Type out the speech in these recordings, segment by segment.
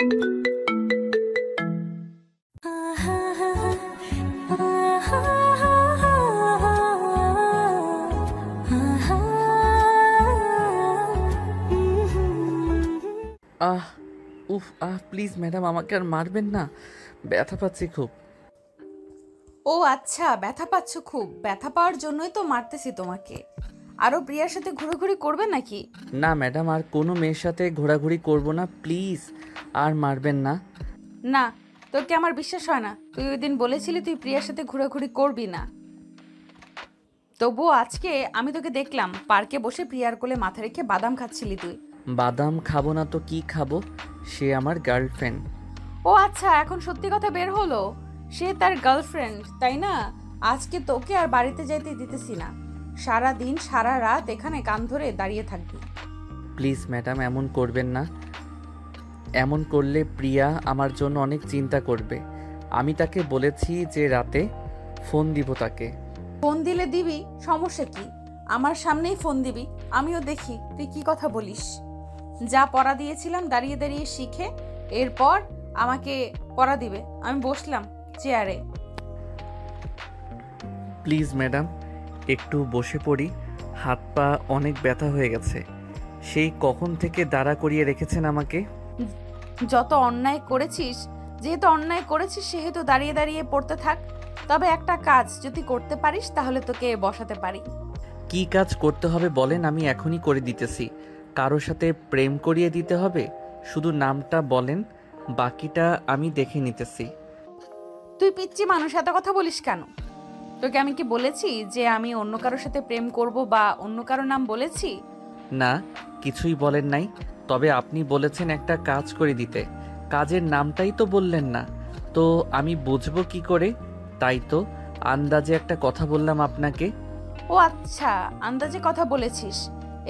আহ উফ please madam আমাকে আর মারবেন না, ব্যথা পাচ্ছি খুব। ও আচ্ছা, ব্যথা পাচ্ছ খুব। ব্যথা পাওয়ার জন্যই তো মারতেছি তোমাকে। আরো প্রিয়ার সাথে ঘোরাঘুরি করবে নাকি? না ম্যাডাম, আর কোনো মেয়ের সাথে ঘোরাঘুরি করব না, প্লিজ আর মারবেন না। না, তোকে আমার বিশ্বাস হয় না। তুই ওই দিন বলেছিলি তুই প্রিয়ার সাথে ঘোরাঘুরি করবি না। তবুও আজকে আমি তোকে দেখলাম পার্কে বসে প্রিয়ার কোলে মাথা রেখে বাদাম খাচ্ছিলি তুই। বাদাম খাবো না তো কি খাবো? সে আমার গার্লফ্রেন্ড। ও আচ্ছা, এখন সত্যি কথা বের হলো, সে তার গার্লফ্রেন্ড, তাই না? আজকে তোকে আর বাড়িতে যাইতে দিতেছি না। সারা দিন সারা রাত এখানে কান ধরে দাঁড়িয়ে থাকবি। প্লিজ ম্যাডাম এমন করবেন না। এমন করলে প্রিয়া আমার জন্য অনেক চিন্তা করবে। আমি তাকে বলেছি যে রাতে ফোন দিব তাকে। ফোন দিলে দিবি, সমস্যা কি? আমার সামনেই ফোন দিবি, আমিও দেখি তুই কি কথা বলিস। যা পড়া দিয়েছিলাম দাঁড়িয়ে দাঁড়িয়ে শিখে, এরপর আমাকে পড়া দিবে। আমি বসলাম চেয়ারে। প্লিজ ম্যাডাম একটু বসে পড়ি, হাত পা অনেক ব্যথা হয়ে গেছে। সেই কখন থেকে দাঁড়া করিয়ে রেখেছেন আমাকে। যত অন্যায় করেছিস, যেহেতু অন্যায় করেছিস সেহেতু দাঁড়িয়ে দাঁড়িয়ে পড়তে থাক। তবে একটা কাজ যদি করতে পারিস তাহলে তোকে বসাতে পারি। কি কাজ করতে হবে বলেন, আমি এখনই করে দিতেছি। কারোর সাথে প্রেম করিয়ে দিতে হবে? শুধু নামটা বলেন, বাকিটা আমি দেখে নিতেছি। তুই পিচ্চি মানুষ, এত কথা বলিস কেন? তোকে আমি কি বলেছি যে আমি অন্য কারোর সাথে প্রেম করব বা অন্য কারো নাম বলেছি? না, কিছুই বলেন নাই। তবে আপনি বলেছেন একটা কাজ করে দিতে, কাজের নামটাই তো বললেন না। তো আমি বুঝবো কি করে? তাই তো আন্দাজে একটা কথা বললাম আপনাকে। ও আচ্ছা, আন্দাজে কথা বলেছিস।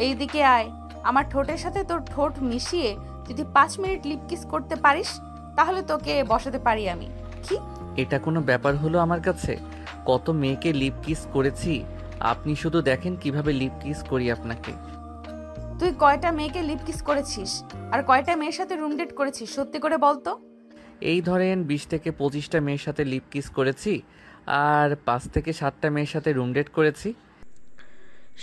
এই দিকে আয়, আমার ঠোঁটের সাথে তোর ঠোঁট মিশিয়ে যদি 5 মিনিট লিপ কিস করতে পারিস তাহলে তোকে বসাতে পারি আমি। কি? এটা কোনো ব্যাপার হলো আমার কাছে? কত মেয়েকে লিপ কিস করেছি, আপনি শুধু দেখেন কিভাবে লিপ কিস করি আপনাকে। তুই কয়টা মেয়েকে লিপ কিস করেছিস আর কয়টা মেয়ের সাথে রুম ডেট করেছিস সত্যি করে বলতো? এই ধরেন 20 থেকে 25টা মেয়ের সাথে লিপ কিস করেছি, আর 5 থেকে 7টা মেয়ের সাথে রুম ডেট করেছি।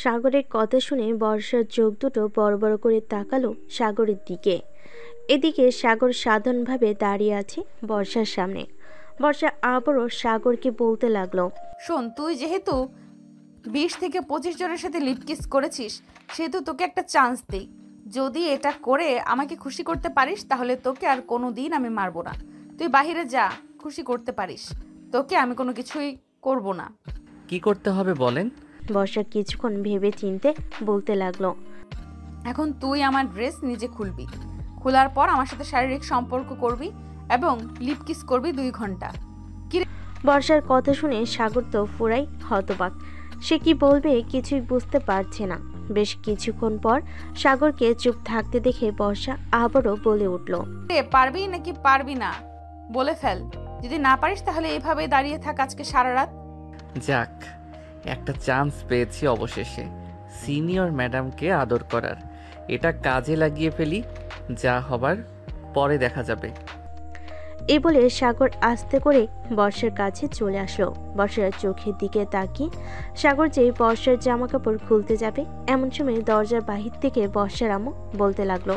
সাগরের কথা শুনে বর্ষার চোখ দুটো বড় বড় করে তাকালো সাগরের দিকে। এদিকে সাগর সাধারণভাবে দাঁড়িয়ে আছে বর্ষার সামনে। বর্ষা আবারও সাগরকে বলতে লাগলো, শোন, তুই যেহেতু 20 থেকে 25 জনের সাথে লিপ কিস করেছিস সেহেতু তোকে একটা চান্স দেই। যদি এটা করে আমাকে খুশি করতে পারিস তাহলে তোকে আর কোনো দিন আমি মারবো না। তুই বাহিরে যা, খুশি করতে পারিস, তোকে আমি কোনো কিছুই করব না। কি করতে হবে বলেন? বর্ষা কিছুক্ষণ ভেবে চিনতে বলতে লাগলো, এখন তুই আমার ড্রেস নিজে খুলবি, খোলার পর আমার সাথে শারীরিক সম্পর্ক করবি এবং লিপ কিস করবি 2 ঘন্টা। বর্ষার কথা শুনে সাগর তো পুরাই হতবাক। সে কি বলবে কিছুই বুঝতে পারছে না। বেশ কিছুক্ষণ পর সাগরকে চুপ থাকতে দেখে বর্ষা আবারও বলে উঠল, পারবি নাকি পারবি না বলে ফেল। যদি না পারিস তাহলে এভাবে দাঁড়িয়ে থাক আজকে সারা রাত। যাক, একটা চান্স পেয়েছি অবশেষে সিনিয়র ম্যাডামকে আদর করার। এটা কাজে লাগিয়ে ফেলি, যা হবার পরে দেখা যাবে। এই বলে সাগর আস্তে করে বর্ষার কাছে চলে আসলো। বর্ষার চোখের দিকে তাকিয়ে সাগর যে বর্ষার জামা কাপড় খুলতে যাবে এমন সময় দরজার বাহির থেকে বর্ষার আম্মু বলতে লাগলো,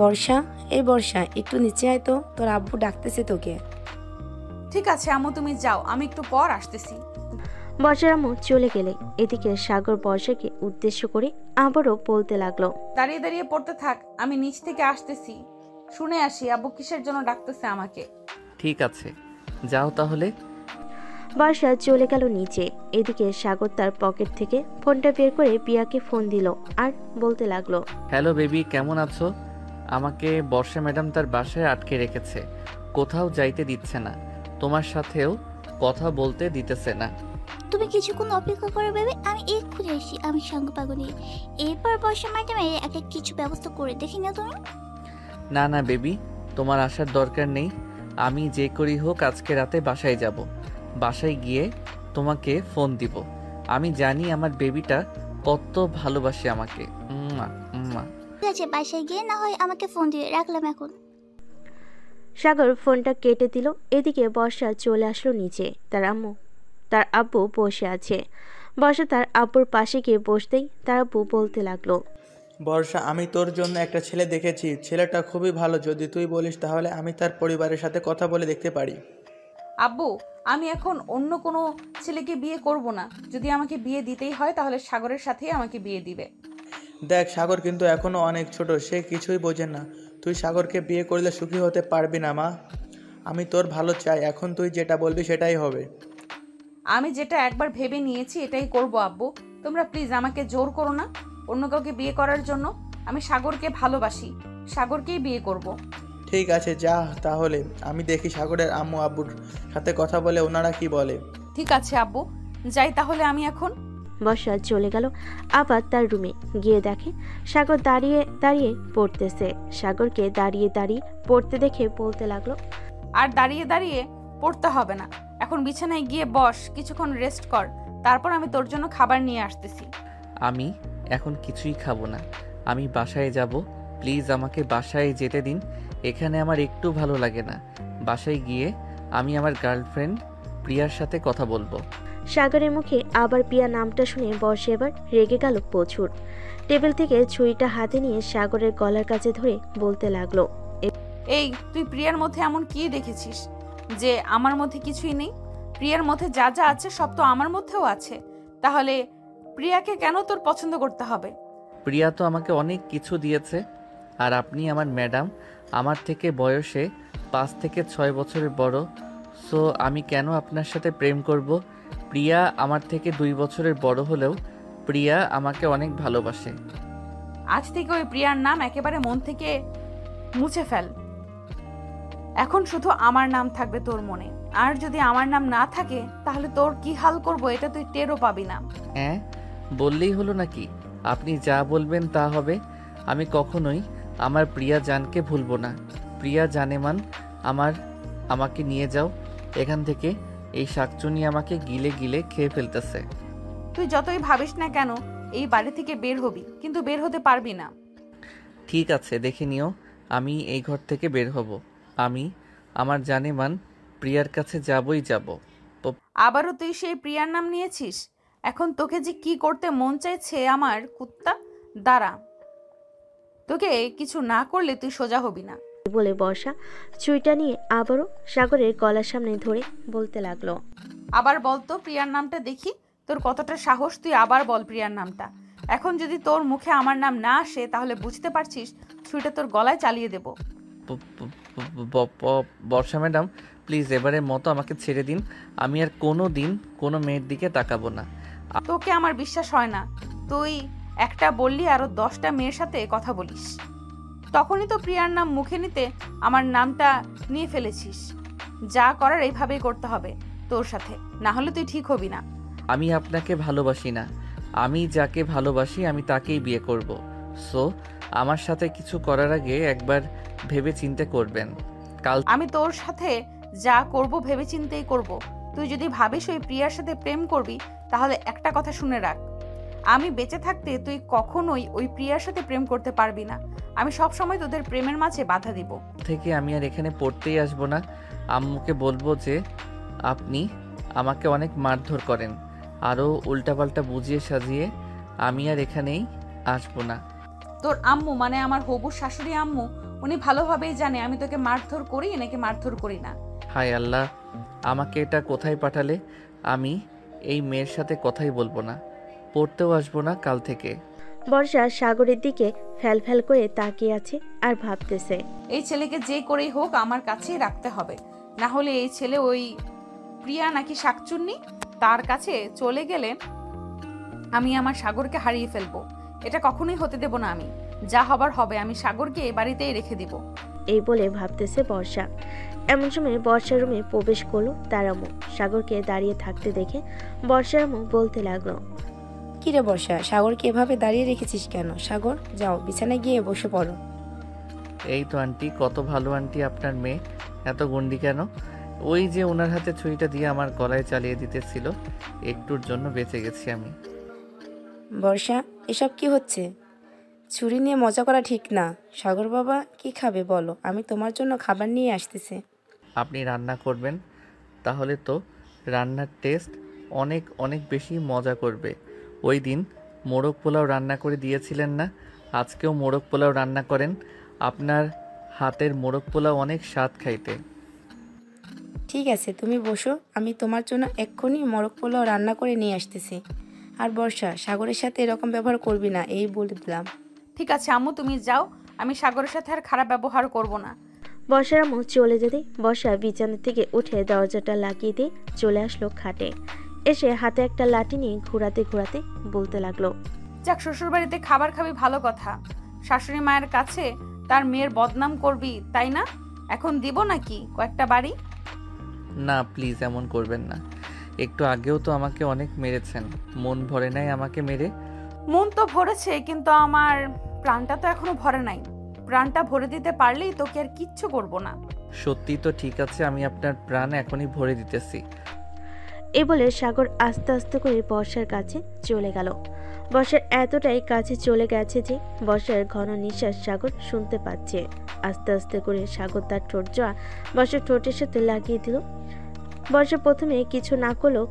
বর্ষা, এই বর্ষা একটু নিচে আয় তো, তোর আব্বু ডাকতেছে তোকে। ঠিক আছে আম্মু, তুমি যাও, আমি একটু পর আসতেছি। বর্ষার আম্মু চলে গেলে এদিকে সাগর বর্ষাকে উদ্দেশ্য করে আবারও বলতে লাগলো, দাঁড়িয়ে দাঁড়িয়ে পড়তে থাক, আমি নিচ থেকে আসতেছি, শুনে আসি আব্বু কিসের জন্য ডাকতেছে আমাকে। ঠিক আছে, যাও তাহলে। বর্ষা চলে গেল নিচে। এদিকে সাগর তার পকেট থেকে ফোনটা বের করে পিয়াকে ফোন দিল আর বলতে লাগলো, হ্যালো বেবি, কেমন আছো? আমাকে বর্ষা ম্যাডাম তার বাসায় আটকে রেখেছে, কোথাও যাইতে দিচ্ছে না, তোমার সাথেও কথা বলতে দিতেছে না। তুমি কিছুক্ষণ অপেক্ষা করো বেবি, আমি এক্ষুনি আসি। আমি সঙ্গ পাগলি, এরপর বর্ষা ম্যাডামের একটা কিছু ব্যবস্থা করে দেখি না তুমি। না না বেবি, তোমার আসার দরকার নেই। আমি যে করি হোক আজকে রাতে বাসায় যাব। বাসায় গিয়ে তোমাকে ফোন দিব। আমি জানি আমার বেবিটা কত ভালোবাসে আমাকে। উম্মা উম্মা। ঠিক আছে, বাসায় গিয়ে না হয় আমাকে ফোন দিয়ে রাখলাম এখন। সাগর ফোনটা কেটে দিল। এদিকে বর্ষা চলে আসলো নিচে। তার আব্বু বসে আছে। বর্ষা তার আব্বুর পাশে গিয়ে বসতেই তার আব্বু বলতে লাগলো, বর্ষা, আমি তোর জন্য একটা ছেলে দেখেছি। ছেলেটা খুবই ভালো। যদি তুই বলিস তাহলে আমি তার পরিবারের সাথে কথা বলে দেখতে পারি। আব্বু, আমি এখন অন্য কোনো ছেলেকে বিয়ে করব না। যদি আমাকে বিয়ে দিতেই হয় তাহলে সাগরের সাথেই আমাকে বিয়ে দিবে। দেখ, সাগর কিন্তু এখনও অনেক ছোট, সে কিছুই বোঝে না। তুই সাগরকে বিয়ে করলে সুখী হতে পারবি না মা। আমি তোর ভালো চাই, এখন তুই যেটা বলবি সেটাই হবে। আমি যেটা একবার ভেবে নিয়েছি এটাই করব আব্বু। তোমরা প্লিজ আমাকে জোর করো না অন্য কাউকে বিয়ে করার জন্য। আমি সাগরকে ভালোবাসি, সাগরকেই বিয়ে করব। ঠিক আছে, যা তাহলে। আমি দেখি সাগরের আম্মু আব্বুর সাথে কথা বলে ওনারা কি বলে। ঠিক আছে আব্বু, যাই তাহলে আমি এখন। বর্ষা চলে গেল আবার তার রুমে। গিয়ে দেখে সাগর দাঁড়িয়ে দাঁড়িয়ে পড়তেছে। সাগরকে দাঁড়িয়ে দাঁড়িয়ে পড়তে দেখে বলতে লাগলো, আর দাঁড়িয়ে দাঁড়িয়ে পড়তে হবে না, এখন বিছানায় গিয়ে বস, কিছুক্ষণ রেস্ট কর, তারপর আমি তোর জন্য খাবার নিয়ে আসতেছি। আমি এখন কিছুই খাবো না, আমি বাসায় যাব। প্লিজ আমাকে বাসায় যেতে দিন, এখানে আমার একটু ভালো লাগে না। বাসায় গিয়ে আমি আমার গার্লফ্রেন্ড প্রিয়ার সাথে কথা বলবো। সাগরের মুখে আবার প্রিয়া নামটা শুনে বর্ষা এবার রেগে গেল প্রচুর। টেবিল থেকে ছুরিটা হাতে নিয়ে সাগরের গলার কাছে ধরে বলতে লাগলো, এই তুই প্রিয়ার মধ্যে এমন কি দেখেছিস যে আমার মধ্যে কিছুই নেই? প্রিয়ার মধ্যে যা যা আছে সব তো আমার মধ্যেও আছে, তাহলে প্রিয়াকে কেন তোর পছন্দ করতে হবে? প্রিয়া তো আমাকে অনেক কিছু দিয়েছে, আর আপনি আমার ম্যাডাম, আমার থেকে বয়সে 5 থেকে 6 বছরের বড়। সো আমি কেন আপনার সাথে প্রেম করব? প্রিয়া আমার থেকে 2 বছরের বড় হলেও প্রিয়া আমাকে অনেক ভালোবাসে। আজ থেকে ওই প্রিয়ার নাম একেবারে মন থেকে মুছে ফেল। এখন শুধু আমার নাম থাকবে তোর মনে, আর যদি আমার নাম না থাকে তাহলে তোর কি হাল করব এটা তুই টেরও পাবি না। হ্যাঁ, বললেই হলো নাকি? আপনি যা বলবেন তা হবে। আমি কখনোই আমার প্রিয়া জানকে ভুলবো না। প্রিয়া জানেমান, আমাকে নিয়ে যাও এখান থেকে। এই শাকচুনি আমাকে গিলে গিলে খেয়ে ফেলতেছে। তুই যতই ভাবিস না কেন এই বাড়ি থেকে বের হবি, কিন্তু বের হতে পারবি না। ঠিক আছে, দেখে নিও আমি এই ঘর থেকে বের হব। আমি আমার জানেমান প্রিয়ার কাছে যাবই যাব। আবারও তুই সেই প্রিয়ার নাম নিয়েছিস? এখন তোকে যে কি করতে মন চাইছে আমার কুত্তা, দাঁড়া, তোকে কিছু না করলে তুই সোজা হবি না। বলে বর্ষা ছুরিটা নিয়ে আবারও সাগরের গলার সামনে ধরে বলতে লাগলো, আবার বল তো প্রিয়ার নামটা দেখি, তোর কতটা সাহস, তুই আবার বল প্রিয়ার নামটা। এখন যদি তোর মুখে আমার নাম না আসে তাহলে বুঝতে পারছিস ছুরিটা তোর গলায় চালিয়ে দেব। বর্ষা ম্যাডাম, প্লিজ এবারের মতো আমাকে ছেড়ে দিন। আমি আর কোনো দিন কোনো মেয়ের দিকে তাকাবো না। তোকে আমার বিশ্বাস হয় না, তুই একটা বললি আরো 10টা মেয়ের সাথে কথা বলিস। তখনই তো প্রিয়ার নাম মুখে নিতে আমার নামটা নিয়ে ফেলেছিস। যা করার এইভাবেই করতে হবে তোর সাথে, না হলে তুই ঠিক হবি না। আমি আপনাকে ভালোবাসি না, আমি যাকে ভালোবাসি আমি তাকেই বিয়ে করব। সো আমার সাথে কিছু করার আগে একবার ভেবে চিন্তে করবেন। কাল আমি তোর সাথে যা করব ভেবেচিন্তেই করব। তুই যদি ভাবিস ওই প্রিয়ার সাথে প্রেম করবি তাহলে একটা কথা শুনে রাখ, আমি বেঁচে থাকতে তুই কখনোই ওই প্রিয়ার সাথে প্রেম করতে পারবি না। আমি সব সময় তোদের প্রেমের মাঝে বাধা দিব। থেকে আমি আর এখানে পড়তেই আসবো না। আম্মুকে বলবো যে আপনি আমাকে অনেক মারধর করেন। আরও উল্টাপাল্টা বুঝিয়ে সাজিয়ে আমি আর এখানেই আসবো না। তোর আম্মু মানে আমার হবু শাশুড়ি আম্মু, উনি ভালোভাবেই জানে আমি তোকে মারধর করি নাকি মারধর করি না। হায় আল্লাহ, আমাকে এটা কোথায় পাঠালে? আমি এই মেয়ের সাথে কথাই বলবো না, পড়তেও আসবো না কাল থেকে। বর্ষা সাগরের দিকে ফ্যাল ফ্যাল করে তাকিয়ে আছে আর ভাবতেছে, এই ছেলেকে যে করেই হোক আমার কাছেই রাখতে হবে, না হলে এই ছেলে ওই প্রিয়া নাকি শাকচুন্নি তার কাছে চলে গেলে আমি আমার সাগরকে হারিয়ে ফেলবো। এটা কখনোই হতে দেব না আমি। যা হবার হবে, আমি সাগরকে এই বাড়িতেই রেখে দিব। এই বলে ভাবতেছে বর্ষা। এমন সময় বর্ষার রুমে প্রবেশ করলো তার আম্মু। সাগরকে দাঁড়িয়ে থাকতে দেখে বর্ষার আম্মু বলতে লাগলো, কিরে বর্ষা, সাগরকে এভাবে দাঁড়িয়ে রেখেছিস কেন? সাগর, যাও বিছানায় গিয়ে বসে পড়ো। এই তো আন্টি, কত ভালো আন্টি আপনার মেয়ে, এত গন্ডি কেন? ওই যে ওনার হাতে ছুরিটা দিয়ে আমার গলায় চালিয়ে দিতেছিল, একটুর জন্য বেঁচে গেছি আমি। বর্ষা, এসব কি হচ্ছে? ছুরি নিয়ে মজা করা ঠিক না। সাগর বাবা কি খাবে বলো, আমি তোমার জন্য খাবার নিয়ে আসতেছি। আপনি রান্না করবেন, তাহলে তো রান্নার টেস্ট অনেক অনেক বেশি মজা করবে। ওই দিন মোরগ পোলাও রান্না করে দিয়েছিলেন না, আজকেও মোরগ পোলাও রান্না করেন। আপনার হাতের মোরগ পোলাও অনেক স্বাদ খাইতে। ঠিক আছে, তুমি বসো, আমি তোমার জন্য এক্ষুনি মোরগ পোলাও রান্না করে নিয়ে আসতেছি। আর বর্ষা, সাগরের সাথে এরকম ব্যবহার করবি না, এই বলে দিলাম। ঠিক আছে আম্মু, তুমি যাও, আমি সাগরের সাথে আর খারাপ ব্যবহার করব না। বর্ষার আম্মু চলে যেতে বর্ষা বিছানা থেকে উঠে দরজাটা লাগিয়ে দিয়ে চলে আসলো খাটে। এসে হাতে একটা লাঠি নিয়ে ঘোরাতে ঘোরাতে বলতে লাগলো, যাক, শ্বশুরবাড়িতে খাবার খাবি ভালো কথা, শাশুড়ি মায়ের কাছে তার মেয়ের বদনাম করবি তাই না? এখন দিব নাকি কয়েকটা বাড়ি? না প্লিজ, এমন করবেন না। একটু আগেও তো আমাকে অনেক মেরেছেন, মন ভরে নাই আমাকে মেরে। মন তো ভরেছে, কিন্তু আমার প্রাণটা তো এখনো ভরে নাই। প্রাণটা ভরে দিতে পারলেই তোকে আর কিচ্ছু করব না। সত্যি তো ঠিক আছে, আমি আপনার প্রাণ এখনই ভরে দিতেছি। এ বলে সাগর আস্তে আস্তে করে বর্ষার কাছে চলে গেল। বর্ষার এতটাই কাছে চলে গেছে যে বর্ষার ঘন নিঃশ্বাস সাগর শুনতে পাচ্ছে। আস্তে আস্তে করে সাগর তার ঠোঁট জোড়া বর্ষার ঠোঁটের সাথে লাগিয়ে দিল। বর্ষা প্রথমে কিছু না করলেও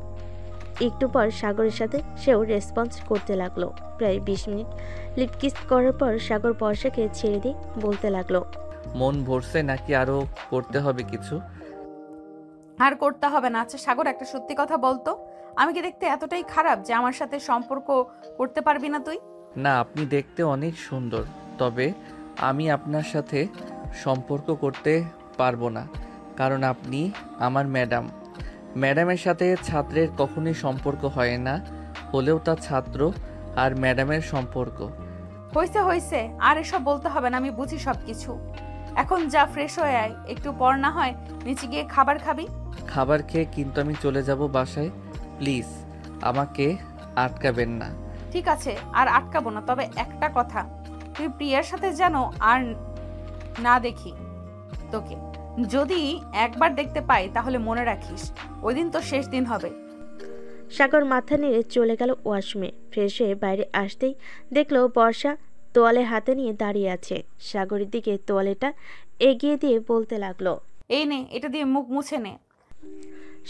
একটু পর সাগরের সাথে সেও রেসপন্স করতে লাগলো। প্রায় 20 মিনিট লিপ কিস করার পর সাগর বর্ষাকে ছেড়ে দিয়ে বলতে লাগলো, মন ভরছে নাকি আরো করতে হবে কিছু? আর করতে হবে না। আচ্ছা সাগর, একটা সত্যি কথা বলতো, আমি কি দেখতে এতটাই খারাপ যে আমার সাথে সম্পর্ক করতে পারবি না তুই? না, আপনি দেখতে অনেক সুন্দর, তবে আমি আপনার সাথে সম্পর্ক করতে পারবো না, কারণ আপনি আমার ম্যাডাম। ম্যাডামের সাথে ছাত্রের কখনোই সম্পর্ক হয় না, হলেও তা ছাত্র আর ম্যাডামের সম্পর্ক। হয়েছে হয়েছে, আর এসব বলতে হবে না, আমি বুঝি সব কিছু। এখন যা, ফ্রেশ হয়ে আয়, একটু পর না হয় নিচে গিয়ে খাবার খাবি। খাবার খেয়ে কিন্তু আমি চলে যাব বাসায়, প্লিজ আমাকে আটকাবেন না। ঠিক আছে, আর আটকাবো না, তবে একটা কথা, তুই প্রিয়ার সাথে যেন আর না দেখি তোকে। যদি একবার দেখতে পাই তাহলে মনে রাখিস, ওই দিন তো শেষ দিন হবে। সাগর মাথা নেড়ে চলে গেল ওয়াশরুমে। ফ্রেশ হয়ে বাইরে আসতেই দেখলো বর্ষা তোয়ালে হাতে নিয়ে দাঁড়িয়ে আছে। সাগরের দিকে তোয়ালেটা এগিয়ে দিয়ে বলতে লাগলো, এই নে, এটা দিয়ে মুখ মুছে নে।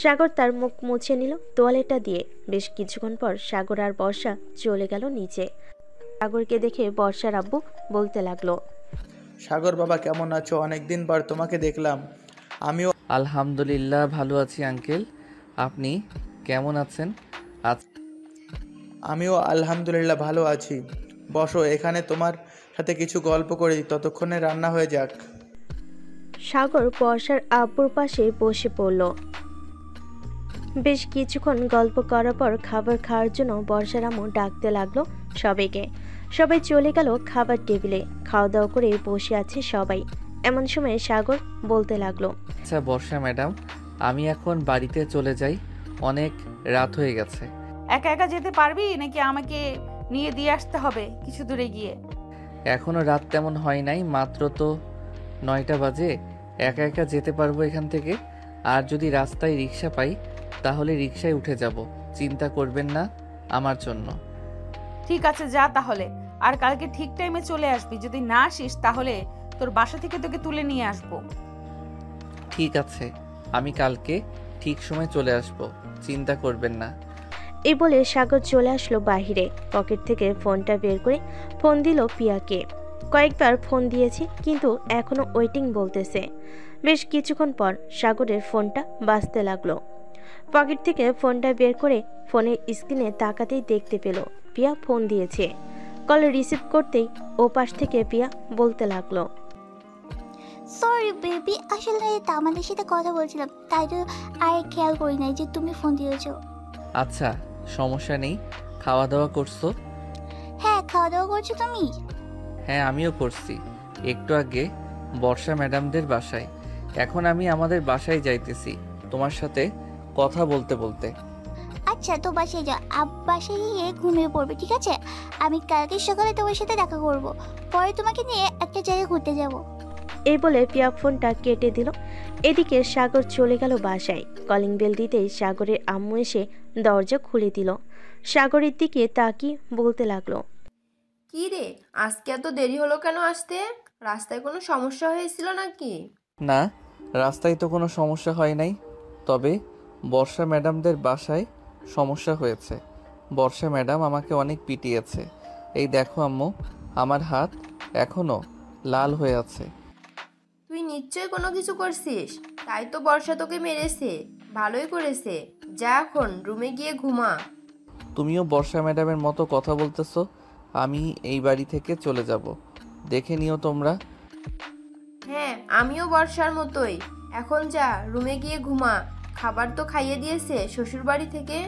সাগর তার মুখ মুছে নিল তোয়ালেটা দিয়ে। বেশ কিছুক্ষণ পর সাগর আর বর্ষা চলে গেল নিচে। সাগরকে দেখে বর্ষার আব্বু বলতে লাগলো, সাগর বাবা কেমন আছো? অনেকদিন পর তোমাকে দেখলাম। আমিও আলহামদুলিল্লাহ ভালো আছি আঙ্কেল, আপনি কেমন আছেন? আমিও আলহামদুলিল্লাহ ভালো আছি। বসো, এখানে তোমার সাথে কিছু গল্প করি, ততক্ষণে রান্না হয়ে যাক। সাগর বর্ষার আব্বুর পাশে বসে পড়ল। বেশ কিছুক্ষণ গল্প করার পর খাবার খাওয়ার জন্য বর্ষার আম্মু ডাকতে লাগলো সবাইকে। সবাই চলে গেল খাবার টেবিলে। খাওয়া দাওয়া করে বসে আছে সবাই। এমন সময় সাগর বলতে লাগলো, আচ্ছা বর্ষা ম্যাডাম, আমি এখন বাড়িতে চলে যাই, অনেক রাত হয়ে গেছে। একা একা যেতে পারবি নাকি আমাকে নিয়ে দিয়ে আসতে হবে কিছু দূরে গিয়ে? এখনো রাত তেমন হয় নাই, মাত্র তো 9টা বাজে। একা একা যেতে পারবো এখান থেকে, আর যদি রাস্তায় রিক্সা পাই তাহলে রিক্সায় উঠে যাব, চিন্তা করবেন না আমার জন্য। ঠিক আছে, যা তাহলে। আর কালকে ঠিক টাইমে চলে আসবি, যদি না আসিস তাহলে তোর বাসা থেকে তোকে তুলে নিয়ে আসবো। ঠিক আছে, আমি কালকে ঠিক সময় চলে আসব, চিন্তা করবেন না। এই বলে সাগর চলে আসলো বাহিরে। পকেট থেকে ফোনটা বের করে ফোন দিল পিয়াকে। কয়েকবার ফোন দিয়েছে, কিন্তু এখনো ওয়েটিং বলতেছে। বেশ কিছুক্ষণ পর সাগরের ফোনটা বাজতে লাগলো। পকেট থেকে ফোনটা বের করে ফোনের স্ক্রিনে তাকাতেই দেখতে পেল পিয়া ফোন দিয়েছে। কল রিসিভ করতেই ওপাশ থেকে পিয়া বলতে লাগলো, সরি বেবি, আসলে আমাদের সাথে কথা বলছিলাম, তাই তো আর খেয়াল করি নাই যে তুমি ফোন দিয়েছো। আচ্ছা সমস্যা নেই, খাওয়া দাওয়া করছো? হ্যাঁ, খাওয়া দাওয়া করছো তুমি? হ্যাঁ আমিও করছি, একটু আগে বর্ষা ম্যাডামদের বাসায়। এখন আমি আমাদের বাসায় যাইতেছি তোমার সাথে কথা বলতে বলতে। আচ্ছা, তো বাসায় যাও, বাসায় গিয়ে ঘুমিয়ে পড়বে, ঠিক আছে? আমি কালকে সকালে তোমার সাথে দেখা করব, পরে তোমাকে নিয়ে একটা জায়গায় ঘুরতে যাব। এই বলে পিয়া ফোনটা কেটে দিল। এদিকে সাগর চলে গেল বাসায়। কলিং বেল দিতেই সাগরের আম্মু এসে দরজা খুলে দিল। সাগরের দিকে তাকিয়ে বলতে লাগলো, কি রে, আজকে এত দেরি হলো কেন আসতে? রাস্তায় কোনো সমস্যা হয়েছিল নাকি? না, রাস্তায় তো কোনো সমস্যা হয় নাই, তবে বর্ষা ম্যাডামদের বাসায় সমস্যা হয়েছে। বর্ষা ম্যাডাম আমাকে অনেক পিটিয়েছে। এই দেখো আম্মু, আমার হাত এখনো লাল হয়ে আছে। তুই নিশ্চয়ই কোনো কিছু করছিস, তাই তো বর্ষা তোকে মেরেছে। ভালোই করেছে, যা এখন রুমে গিয়ে ঘুমা। তুমিও বর্ষা ম্যাডামের মতো কথা বলতেছো। আমি এই বাড়ি থেকে চলে যাব, দেখে নিও তোমরা। হ্যাঁ, আমিও বর্ষার মতোই। এখন যা রুমে গিয়ে ঘুমা। খাবার তো খাইয়ে দিয়েছে শ্বশুর বাড়ি থেকে।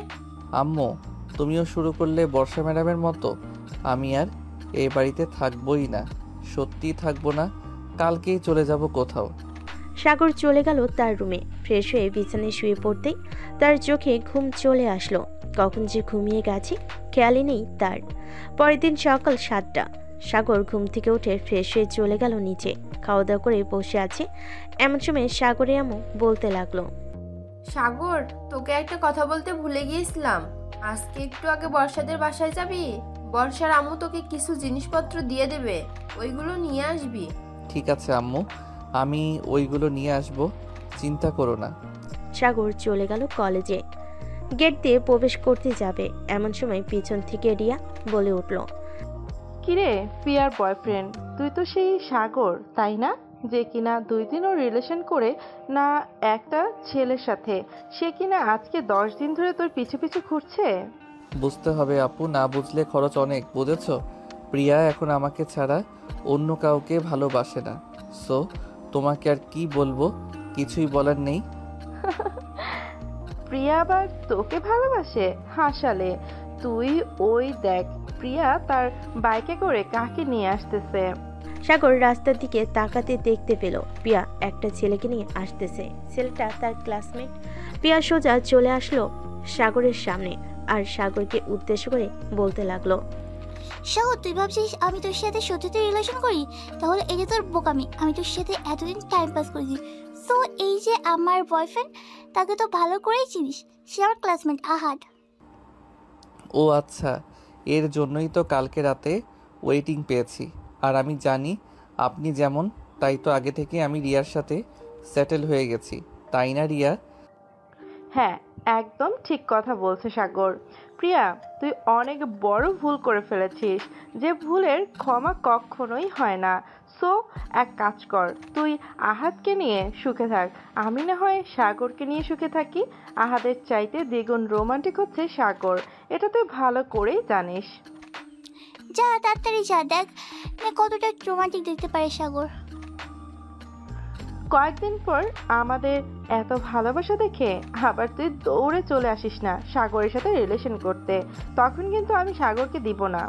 আম্মু, তুমিও শুরু করলে বর্ষা ম্যাডামের মতো। আমি আর এই বাড়িতে থাকবোই না, সত্যিই থাকবো না। কালকেই চলে যাব কোথাও। সাগর চলে গেল তার রুমে। ফ্রেশ হয়ে বিছানায় শুয়ে পড়তেই তার চোখে ঘুম চলে আসলো। কখন যে ঘুমিয়ে গেছে খেয়ালই নেই তার। পরের দিন সকাল 7টা। সাগর ঘুম থেকে উঠে ফ্রেশ হয়ে চলে গেল নিচে। খাওয়া দাওয়া করে বসে আছে, এমন সময় সাগরে আম্মু বলতে লাগলো, সাগর, তোকে একটা কথা বলতে ভুলে গিয়েছিলাম। আজকে একটু আগে বর্ষাদের বাসায় যাবি? বর্ষার আম্মু তোকে কিছু জিনিসপত্র দিয়ে দেবে, ওইগুলো নিয়ে আসবি। ঠিক আছে আম্মু, আমি ওইগুলো নিয়ে আসবো, চিন্তা করো না। সাগর চলে গেল কলেজে। গেট দিয়ে প্রবেশ করতে যাবে, এমন সময় পিছন থেকে রিয়া বলে উঠল, কিরে প্রিয়ার বয়ফ্রেন্ড, তুই তো সেই সাগর তাই না, যে কিনা 2 দিনও রিলেশন করে না একটা ছেলের সাথে, সে কিনা আজকে 10 দিন ধরে তোর পিছু পিছু ঘুরছে। বুঝতে হবে আপু, না বুঝলে খরচ অনেক, বুঝেছো? প্রিয়া এখন আমাকে ছাড়া অন্য কাউকে ভালোবাসে না। সো তোমাকে আর কি বলবো, কিছুই বলার নেই। প্রিয়া আবার তোকে ভালোবাসে? হাসালে তুই। ওই দেখ, প্রিয়া তার বাইকে করে কাকে নিয়ে আসতেছে। সাগর রাস্তার দিকে তাকাতে দেখতে পেল প্রিয়া একটা ছেলেকে নিয়ে আসতেছে। ছেলেটা তার ক্লাসমেট। প্রিয়া সোজা চলে আসলো সাগরের সামনে আর সাগরকে উদ্দেশ্য করে বলতে লাগলো, সাগর, তুই ভাবছিস আমি তোর সাথে সত্যি রিলেশন করি? তাহলে এটা তোর বোকামি। আমি তোর সাথে এতদিন টাইম পাস করেছি। সো এই যে আমার বয়ফ্রেন্ড, তাকে তো ভালো করেই চিনিস। সে আমার ক্লাসমেট আহাদ। ও আচ্ছা, এর জন্যই তো কালকে রাতে ওয়েটিং পেয়েছি। আর আমি জানি আপনি যেমন, তাই তো আগে থেকে আমি রিয়ার সাথে সেটেল হয়ে গেছি, তাই না রিয়া? হ্যাঁ, একদম ঠিক কথা বলছে সাগর। প্রিয়া, তুই অনেক বড় ভুল করে ফেলেছিস, যে ভুলের ক্ষমা কখনোই হয় না। সো এক কাজ কর, তুই আহাদকে নিয়ে সুখে থাক, আমি না হয় সাগরকে নিয়ে সুখে থাকি। আহাদের চাইতে দ্বিগুণ রোমান্টিক হচ্ছে সাগর, এটা তুই ভালো করেই জানিস। যা তাড়াতাড়ি যা, দেখ না কতটা রোমান্টিক দেখতে পারে সাগর। কয়েকদিন পর আমাদের এত ভালোবাসা দেখে আবার তুই দৌড়ে চলে আসিস না সাগরের সাথে রিলেশন করতে, তখন কিন্তু আমি সাগরকে দিব না।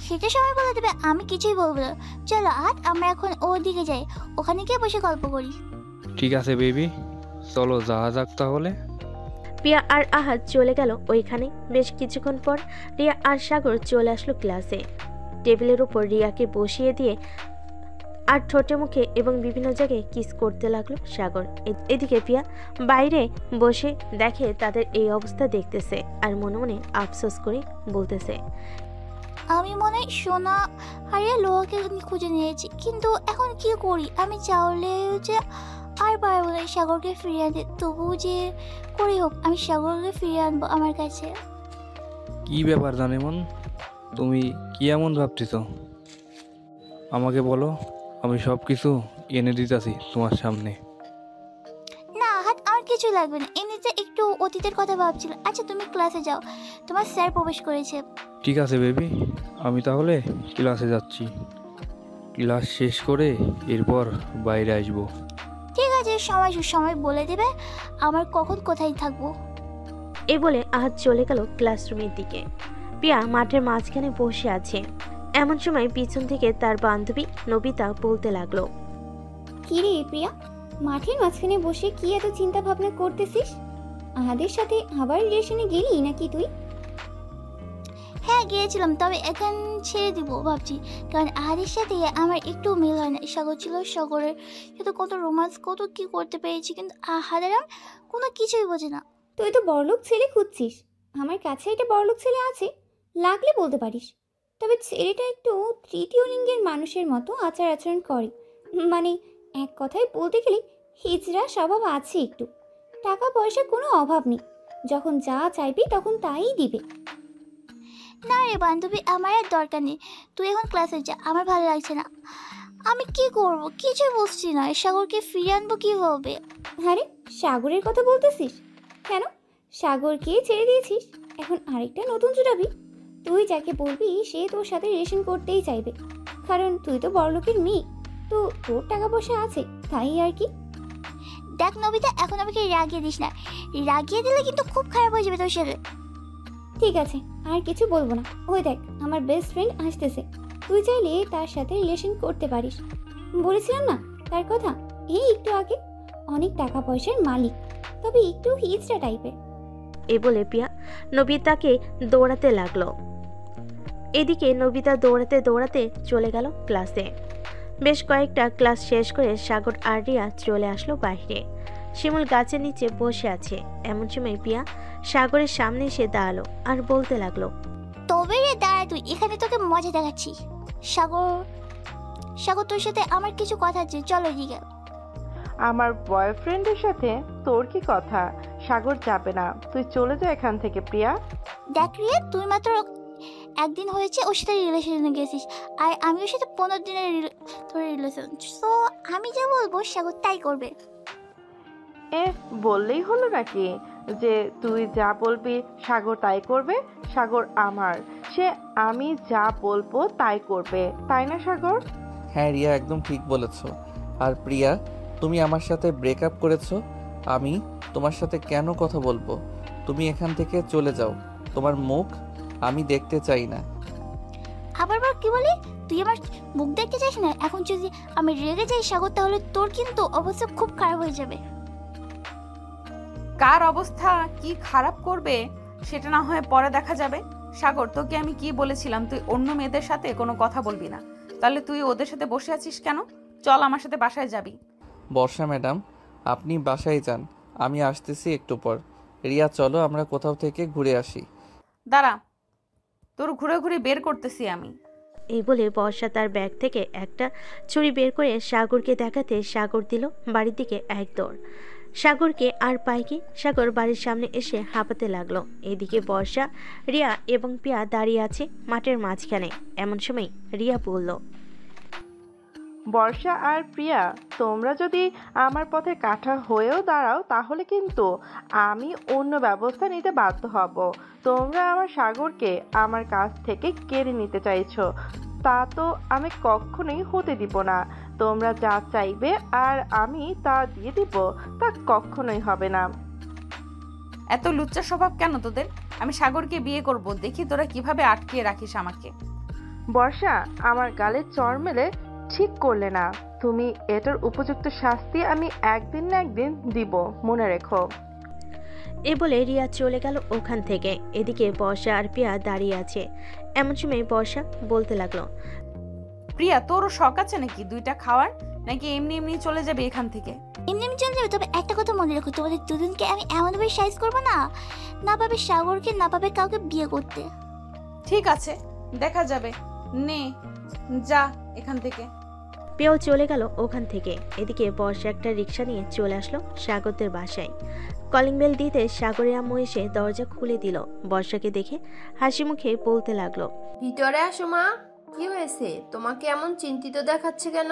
সেটা সবাই বলে দেবে, আমি কিছুই বলবো না। চলো আহাদ, আমরা এখন ওদিকে যাই, ওখানে গিয়ে বসে গল্প করি। ঠিক আছে বেবি, চলো যাওয়া যাক তাহলে। প্রিয়া আর আহাদ চলে গেল ওইখানে। বেশ কিছুক্ষণ পর রিয়া আর সাগর চলে আসলো ক্লাসে। টেবিলের উপর রিয়াকে বসিয়ে দিয়ে আর ঠোঁটে মুখে এবং বিভিন্ন জায়গায় কিস করতে লাগলো সাগর। এদিকে প্রিয়া বাইরে বসে দেখে তাদের এই অবস্থা দেখতেছে আর মনে মনে আফসোস করে বলতেছে, আমি মনে হয় সোনা হারিয়ে লোহাকে খুঁজে নিয়েছি, কিন্তু এখন কি করি? আমি চাইলে যে আর পারবো না সাগরকে ফিরিয়ে আনতে। তবুও যে করে হোক আমি সাগরকে ফিরিয়ে আনবো আমার কাছে। কি ব্যাপার জানেমন, তুমি কি এমন ভাবতেছ? আমাকে বলো, আমি সব কিছু এনে দিতেছি তোমার সামনে। না হাত, আমার কিছু লাগবে না, এমনিতে একটু অতীতের কথা ভাবছিল। আচ্ছা তুমি ক্লাসে যাও, তোমার স্যার প্রবেশ করেছে। ঠিক আছে বেবি, আমি তাহলে ক্লাসে যাচ্ছি। ক্লাস শেষ করে এরপর বাইরে আসবো। ঠিক আছে, সময় সুসময় বলে দেবে আমার কখন কোথায় থাকবো। এই বলে আহাদ চলে গেল ক্লাসরুমের দিকে। প্রিয়া মাঠের মাঝখানে বসে আছে। এমন সময় পিছন থেকে তার বান্ধবী নবিতা বলতে লাগলো, কি রে প্রিয়া, মাঠের মাঝখানে বসে কি এত চিন্তা ভাবনা করতেছিস? আহাদের সাথে আবার রিলেশনে গেলি নাকি তুই? হ্যাঁ গিয়েছিলাম, তবে এখন ছেড়ে দিব ভাবছি, কারণ আহাদের সাথে আমার একটু মিল হয় না। সাগর ছিল, সাগরের সাথে কত রোমান্স, কত কি করতে পেরেছি, কিন্তু আহাদের কোনো কিছুই বোঝে না। তুই তো বড়লোক ছেলে খুঁজছিস, আমার কাছে একটা বড়লোক ছেলে আছে, লাগলে বলতে পারিস। তবে ছেলেটা একটু তৃতীয় লিঙ্গের মানুষের মতো আচার আচরণ করে। মানে এক কথায় বলতে গেলে হিজড়া স্বভাব আছে একটু। টাকা পয়সা কোনো অভাব নেই, যখন যা চাইবি তখন তাই দিবে। না রে বান্ধবী, আমার আর দরকার নেই। তুই এখন ক্লাসে যা, আমার ভালো লাগছে না। আমি কি করব কিছুই বুঝছি না। সাগরকে ফিরিয়ে আনবো কীভাবে? আরে সাগরের কথা বলতেছিস কেন? সাগরকে ছেড়ে দিয়েছিস, এখন আরেকটা নতুন জুড়াবি? তুই যাকে বলবি সে তোর সাথে রিলেশন করতেই চাইবে, কারণ তুই তো বড়লোকের মেয়ে, তো তোর টাকা পয়সা আছে, তাই আর কি। দেখ নবিতা, এখন আমাকে রাগিয়ে দিস না। রাগিয়ে দিলে কিন্তু খুব খারাপ হয়ে যাবে তোর সাথে। ঠিক আছে, আর কিছু বলবো না। ওই দেখ আমার বেস্ট ফ্রেন্ড আসতেছে, তুই চাইলে তার সাথে রিলেশন করতে পারিস। বলেছিলাম না তার কথা, এই একটু আগে। অনেক টাকা পয়সার মালিক, তবে একটু হিজড়া টাইপের। এ বলে প্রিয়া নবিতাকে দৌড়াতে লাগলো। এদিকে নবিতা দৌড়াতে দৌড়াতে চলে গেল ক্লাসে। বেশ কয়েকটা ক্লাস শেষ করে সাগর আর রিয়া চলে আসলো বাইরে। শিমুল গাছের নিচে বসে আছে। এমন সময় প্রিয়া সাগরের সামনে এসে দাঁড়ালো আর বলতে লাগলো, তবে রে দাঁড়া, তুই এখানে, তোকে মজা দেখাচ্ছি। সাগর, সাগর তোর সাথে আমার কিছু কথা আছে, চলো এদিকে। আমার বয়ফ্রেন্ডের সাথে তোর কি কথা? সাগর যাবে না, তুই চলে যা এখান থেকে প্রিয়া। দেখ রিয়া, তুই মাত্র একদিন হয়েছে ওর সাথে রিলেশনে গেছিস, আর আমি ওর সাথে 15 দিনের তোর রিলেশন। সো আমি যা বলবো সাগর তাই করবে। বললেই হলো নাকি যে তুই যা বলবি সাগর তাই করবে? সাগর আমার, সে আমি যা বলবো তাই করবে, তাই না সাগর? হ্যাঁ রিয়া, একদম ঠিক বলেছ। আর প্রিয়া, তুমি আমার সাথে ব্রেকআপ করেছো, আমি তোমার সাথে কেন কথা বলবো? তুমি এখান থেকে চলে যাও, তোমার মুখ আমি দেখতে চাই না। আবার কি বলি? তুই আমার মুখ দেখতে চাইস না? এখন যদি আমি রেগে যাই সাগর, তাহলে তোর কিন্তু অবস্থা খুব খারাপ হয়ে যাবে। কার অবস্থা কি খারাপ করবে সেটা না হয় পরে দেখা যাবে। সাগর, তোকে আমি কি বলেছিলাম তুই অন্য মেয়েদের সাথে কোনো কথা বলবি না? তাহলে তুই ওদের সাথে বসে আছিস কেন? চল আমার সাথে বাসায় যাবি। বর্ষা ম্যাডাম, আপনি বাসায় যান, আমি আসতেছি একটু পর। রিয়া চলো আমরা কোথাও থেকে ঘুরে আসি। দাঁড়া, তোর ঘুরে ঘুরে বের করতেছি আমি। এই বলে বর্ষা তার ব্যাগ থেকে একটা ছুরি বের করে সাগরকে দেখাতে সাগর দিল বাড়ির দিকে এক দৌড়। সাগরকে আর পায় কি, সাগর বাড়ির সামনে এসে হাঁপাতে লাগলো। এদিকে বর্ষা, রিয়া এবং প্রিয়া দাঁড়িয়ে আছে মাঠের মাঝখানে। এমন সময় রিয়া বলল, বর্ষা আর প্রিয়া, তোমরা যদি আমার পথে কাঁটা হয়েও দাঁড়াও তাহলে কিন্তু আমি অন্য ব্যবস্থা নিতে বাধ্য হব। তোমরা আমার সাগরকে আমার কাছ থেকে কেড়ে নিতে চাইছো, তা তো আমি কখনোই হতে দিব না। তোমরা যা চাইবে আর আমি তা দিয়ে দিব, তা কখনোই হবে না। এত লুচ্চা স্বভাব কেন তোদের? আমি সাগরকে বিয়ে করব, দেখি তোরা কিভাবে আটকে রাখিস আমাকে। বর্ষা, আমার গালে চড় মেলে ঠিক করলে না। তুমি এটার উপযুক্ত শাস্তি আমি একদিন না একদিন দিব, মনে রেখো। এ বলে রিয়া চলে গেল ওখান থেকে। এদিকে বর্ষা আর প্রিয়া দাঁড়িয়ে আছে। এমন সময় বর্ষা বলতে লাগলো, প্রিয়া, তোরও শখ আছে নাকি দুইটা খাওয়ার, নাকি এমনি এমনি চলে যাবে এখান থেকে? এমনি এমনি চলে যাবে, তবে একটা কথা মনে রাখো, তোমাদের দুদিনকে আমি এমনভাবে সাইজ করবো না, না পাবে সাগরকে, না পাবে কাউকে বিয়ে করতে। ঠিক আছে, দেখা যাবে। নে যা এখান থেকে। প্রিয়াও চলে গেল ওখান থেকে। এদিকে বর্ষা একটা রিক্সা নিয়ে চলে আসলো সাগরদের বাসায়। কলিং বেল দিতে সাগরের আম্মু এসে দরজা খুলে দিল। বর্ষাকে দেখে হাসি মুখে বলতে লাগলো, ভিতরে আসো মা। কি হয়েছে? তোমাকে এমন চিন্তিত দেখাচ্ছে কেন?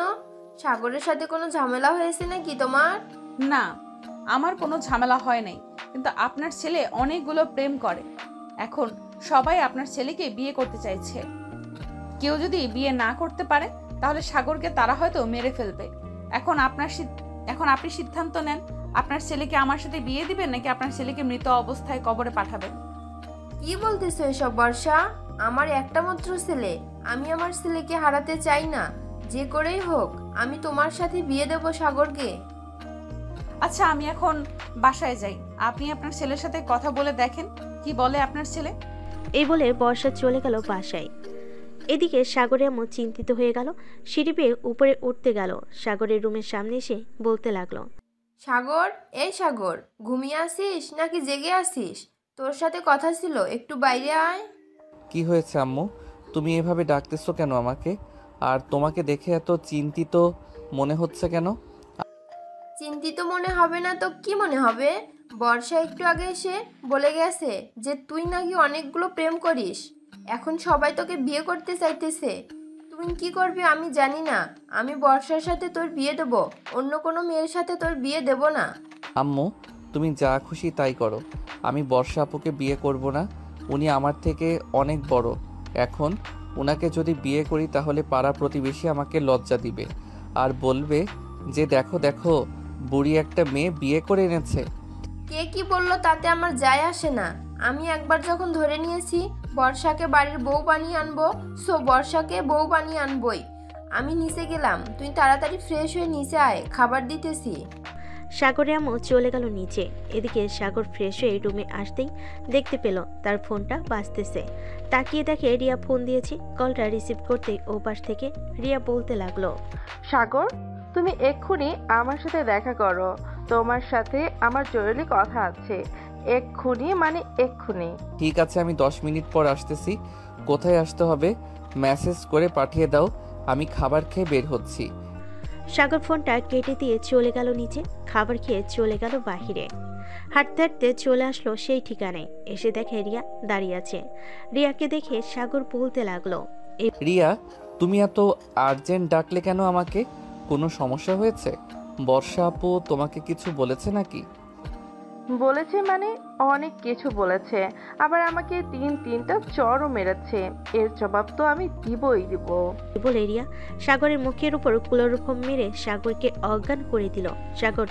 সাগরের সাথে কোনো ঝামেলা হয়েছে নাকি তোমার? না, আমার কোনো ঝামেলা হয় নাই, কিন্তু আপনার ছেলে অনেকগুলো প্রেম করে। এখন সবাই আপনার ছেলেকে বিয়ে করতে চাইছে। কেউ যদি বিয়ে না করতে পারে তাহলে সাগরকে তারা হয়তো মেরে ফেলবে। এখন আপনি সিদ্ধান্ত নেন, আপনার ছেলেকে আমার সাথে বিয়ে দিবেন নাকি আপনার ছেলেকে মৃত অবস্থায় কবরে পাঠাবেন? কি বলতেছো এসব বর্ষা? আমার একটা মাত্র ছেলে, আমি আমার ছেলেকে হারাতে চাই না। যে করেই হোক আমি তোমার সাথে বিয়ে দেব সাগরকে। আচ্ছা, আমি এখন বাসায় যাই, আপনি আপনার ছেলের সাথে কথা বলে দেখেন কি বলে আপনার ছেলে। এই বলে বর্ষা চলে গেল বাসায়। এদিকে সাগরের আম্মু চিন্তিত হয়ে গেল। সিঁড়ি বেয়ে উপরে উঠতে গেল। সাগরের রুমের সামনে এসে বলতে লাগলো, সাগর, এই সাগর, ঘুমিয়ে আসিস নাকি জেগে আসিস? তোর সাথে কথা ছিল, একটু বাইরে আয়। কি হয়েছে আম্মু? তুমি এভাবে ডাকতেছো কেন আমাকে? আর তোমাকে দেখে এত চিন্তিত মনে হচ্ছে কেন? চিন্তিত মনে হবে না তো কি মনে হবে? বর্ষা একটু আগে এসে বলে গেছে যে তুই নাকি অনেকগুলো প্রেম করিস, এখন সবাই তোকে বিয়ে করতে চাইতেছে। তুই কি করবি আমি জানি না। আমি বর্ষার সাথে তোর বিয়ে দেব, অন্য কোনো মেয়ের সাথে তোর বিয়ে দেব না। আম্মু, তুমি যা খুশি তাই করো। আমি বর্ষা আপুকে বিয়ে করব না। উনি আমার থেকে অনেক বড়। এখন উনাকে যদি বিয়ে করি তাহলে পাড়া প্রতিবেশী আমাকে লজ্জা দিবে আর বলবে যে দেখো দেখো বুড়ি একটা মেয়ে বিয়ে করে এনেছে। কে কি বললো তাতে আমার যায় আসে না। আমি একবার যখন ধরে নিয়েছি বর্ষাকে বাড়ির বউ বানিয়ে আনবো, সো বর্ষাকে বউ বানিয়ে আনবই। আমি নিচে গেলাম, তুই তাড়াতাড়ি ফ্রেশ হয়ে নিচে আয়, খাবার দিতেছি। সাগরের আম্মু চলে গেল নিচে। এদিকে সাগর ফ্রেশ হয়ে রুমে আসতেই দেখতে পেল তার ফোনটা বাজতেছে। তাকিয়ে দেখে রিয়া ফোন দিয়েছে। কলটা রিসিভ করতেই ও পাশ থেকে রিয়া বলতে লাগলো, সাগর, তুমি এক্ষুনি আমার সাথে দেখা করো। তোমার সাথে আমার জরুরি কথা আছে। এক্ষুনি মানে এক্ষুনি। ঠিক আছে, আমি 10 মিনিট পর আসতেছি। কোথায় আসতে হবে মেসেজ করে পাঠিয়ে দাও, আমি খাবার খেয়ে বের হচ্ছি। সাগর ফোনটা কেটে দিয়ে চলে গেল নিচে। খাবার খেয়ে চলে গেল বাহিরে। হাঁটতে হাঁটতে চলে আসলো সেই ঠিকানায়। এসে দেখে রিয়া দাঁড়িয়ে আছে। রিয়াকে দেখে সাগর বলতে লাগলো, রিয়া, তুমি এত আর্জেন্ট ডাকলে কেন আমাকে? কোনো সমস্যা হয়েছে? বর্ষা আপু তোমাকে কিছু বলেছে নাকি? বলেছে মানে অনেক কিছু বলেছে, আবার আমাকে তিনটা চড়ও মেরেছে। এর জবাব তো আমি দিবই দিব। বলে রিয়া সাগরের মুখের উপর ক্লোরোফর্ম মেরে সাগরকে অজ্ঞান করে দিল। সাগর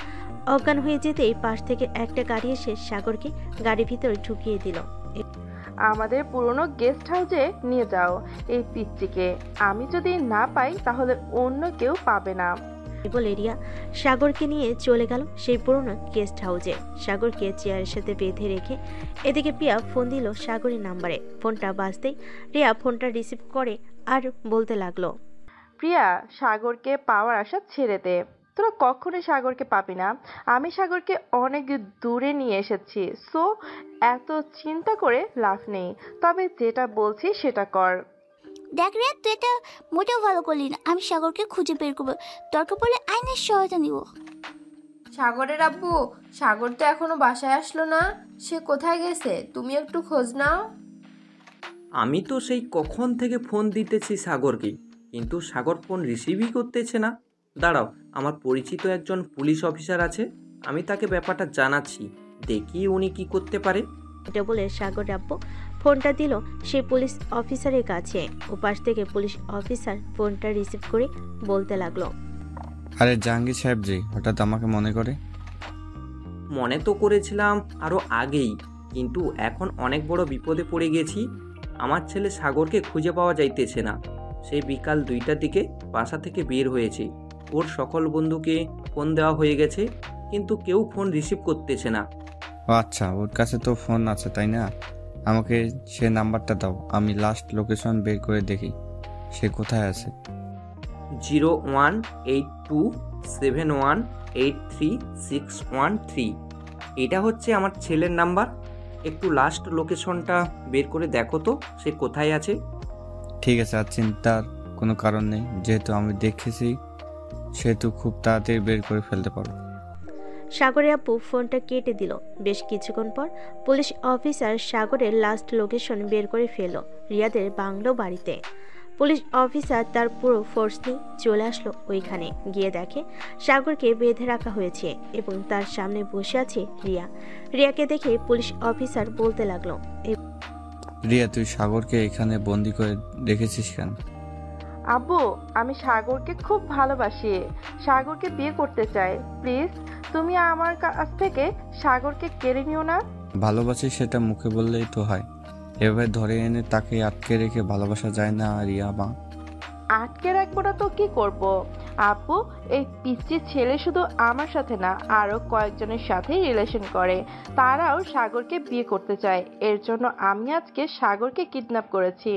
অজ্ঞান হয়ে যেতেই পাশ থেকে একটা গাড়ি এসে সাগরকে গাড়ির ভিতরে ঢুকিয়ে দিল। আমাদের পুরনো গেস্ট হাউসে নিয়ে যাও এই পিচ্চিকে। আমি যদি না পাই তাহলে অন্য কেউ পাবে না। বলে রিয়া সাগরকে নিয়ে চলে গেল সেই পুরনো গেস্ট হাউসে। সাগরকে চেয়ারের সাথে বেঁধে রেখে এদিকে প্রিয়া ফোন দিল সাগরের নাম্বারে। ফোনটা বাজতেই রিয়া ফোনটা রিসিভ করে আর বলতে লাগলো, প্রিয়া, সাগরকে পাওয়ার আশা ছেড়ে দে। তোরা কখনোই সাগরকে পাবি না। আমি সাগরকে অনেক দূরে নিয়ে এসেছি, সো এত চিন্তা করে লাভ নেই। তবে যেটা বলছি সেটা কর। দেখ রে, তুই এটা মোটেও ভালো করলি না। আমি সাগরকে খুঁজে বের করবো, দরকার পড়লে আইনের সহায়তা নিব। সাগরের আব্বু, সাগর তো এখনো বাসায় আসলো না। সে কোথায় গেছে? তুমি একটু খোঁজ নাও। আমি তো সেই কখন থেকে ফোন দিতেছি সাগরকে, কিন্তু সাগর ফোন রিসিভই করতেছে না। দাঁড়াও, আমার পরিচিত একজন পুলিশ অফিসার আছে, আমি তাকে ব্যাপারটা জানাচ্ছি, দেখি উনি কি করতে পারে। এটা বলে সাগর আব্বু ফোনটা দিল সেই পুলিশ অফিসারের কাছে। ওপাশ থেকে পুলিশ অফিসার ফোনটা রিসিভ করে বলতে লাগলো, আরে জাহাঙ্গীর সাহেব জি, হঠাৎ আমাকে মনে করে? মনে তো করেছিলাম আরও আগেই, কিন্তু এখন অনেক বড় বিপদে পড়ে গেছি। আমার ছেলে সাগরকে খুঁজে পাওয়া যাইতেছে না। সে বিকাল 2টার দিকে বাসা থেকে বের হয়েছে। ওর সকল বন্ধুকে ফোন দেওয়া হয়ে গেছে, কিন্তু কেউ ফোন রিসিভ করতেছে না। ও আচ্ছা, ওর কাছে তো ফোন আছে তাই না? আমাকে সে নাম্বারটা দাও, আমি লাস্ট লোকেশন বের করে দেখি সে কোথায় আছে। 01827183613। এটা হচ্ছে আমার ছেলের নাম্বার। একটু লাস্ট লোকেশনটা বের করে দেখো তো সে কোথায় আছে। ঠিক আছে, আর চিন্তার কোনো কারণ নেই, যেহেতু আমি দেখেছি সেহেতু খুব তাড়াতাড়ি বের করে ফেলতে পারো। সাগরের আপু ফোনটা কেটে দিল। বেশ কিছুক্ষণ পর পুলিশ অফিসার সাগরের লাস্ট লোকেশন বের করে ফেলল রিয়াদের বাংলো বাড়িতে। পুলিশ অফিসার তার পুরো ফোর্স নিয়ে চলে আসলো ওইখানে। গিয়ে দেখে সাগরকে বেঁধে রাখা হয়েছে এবং তার সামনে বসে আছে রিয়া। রিয়াকে দেখে পুলিশ অফিসার বলতে লাগলো, রিয়া, তুই সাগরকে এখানে বন্দি করে রেখেছিস কেন? আব্বু, আমি সাগরকে খুব ভালোবাসি, সাগরকে বিয়ে করতে চাই। প্লিজ তুমি আমার কাছ থেকে সাগরকে কেড়ে নিও না। ভালোবাসি সেটা মুখে বললেই তো হয়, এভাবে ধরে এনে তাকে আটকে রেখে ভালোবাসা যায় না রিয়া মা। আটকে রাখবো না তো কি করব? আব্বু, এই পিচ্চি ছেলে শুধু আমার সাথে না, আরো কয়েকজনের সাথেই রিলেশন করে। তারাও সাগরকে বিয়ে করতে চায়। এর জন্য আমি আজকে সাগরকে কিডন্যাপ করেছি।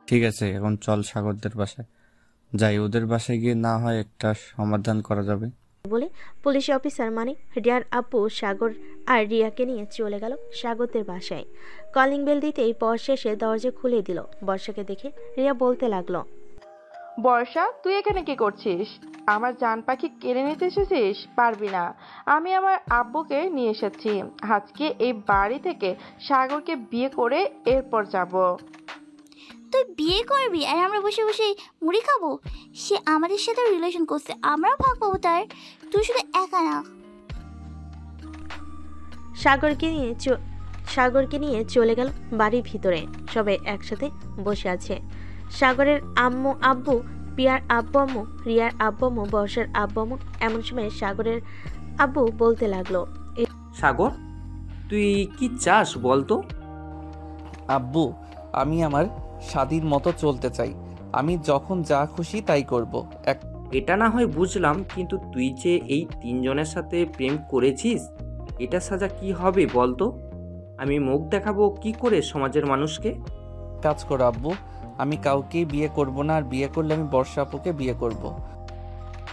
ঠিক আছে, এখন চল সাগরদের বাসায় যাই। ওদের বাসায় গিয়ে না হয় একটা সমাধান করা যাবে। বলে পুলিশ অফিসার মানে রিয়ার আব্বু সাগর আর রিয়াকে নিয়ে চলে গেল স্বাগতের বাসায়। কলিং বেল দিতেই বর্ষা এসে দরজা খুলে দিল। বর্ষাকে দেখে রিয়া বলতে লাগলো, বর্ষা, তুই এখানে কি করছিস? আমার জান পাখি কেড়ে নিতে এসেছিস? পারবি না। আমি আমার আব্বুকে নিয়ে এসেছি। আজকে এই বাড়ি থেকে সাগরকে বিয়ে করে এরপর যাব। তুই বিয়ে করবি আর আমরা বসে বসে মুড়ি খাবো? সে আমাদের সাথে রিলেশন করছে, আমরাও ভাগ পাবো তার। তুই শুধু একা না। সাগরকে নিয়ে চলে গেল বাড়ির ভিতরে। সবাই একসাথে বসে আছে। সাগরের আম্মু আব্বু, প্রিয়ার আব্বু আম্মু, রিয়ার আব্বু আম্মু, বর্ষার আব্বু আম্মু। এমন সময় সাগরের আব্বু বলতে লাগলো, সাগর, তুই কি চাস বলতো? আব্বু, আমি আমার স্বাধীন মতো চলতে চাই। আমি যখন যা খুশি তাই করব। এটা না হয় বুঝলাম, কিন্তু তুই যে এই তিনজনের সাথে প্রেম করেছিস, এটা সাজা কি হবে বলতো? আমি মুখ দেখাবো কি করে সমাজের মানুষকে? কাজ করো আব্বু, আমি কাউকেই বিয়ে করব না, আর বিয়ে করলে আমি বর্ষা আপুকে বিয়ে করব।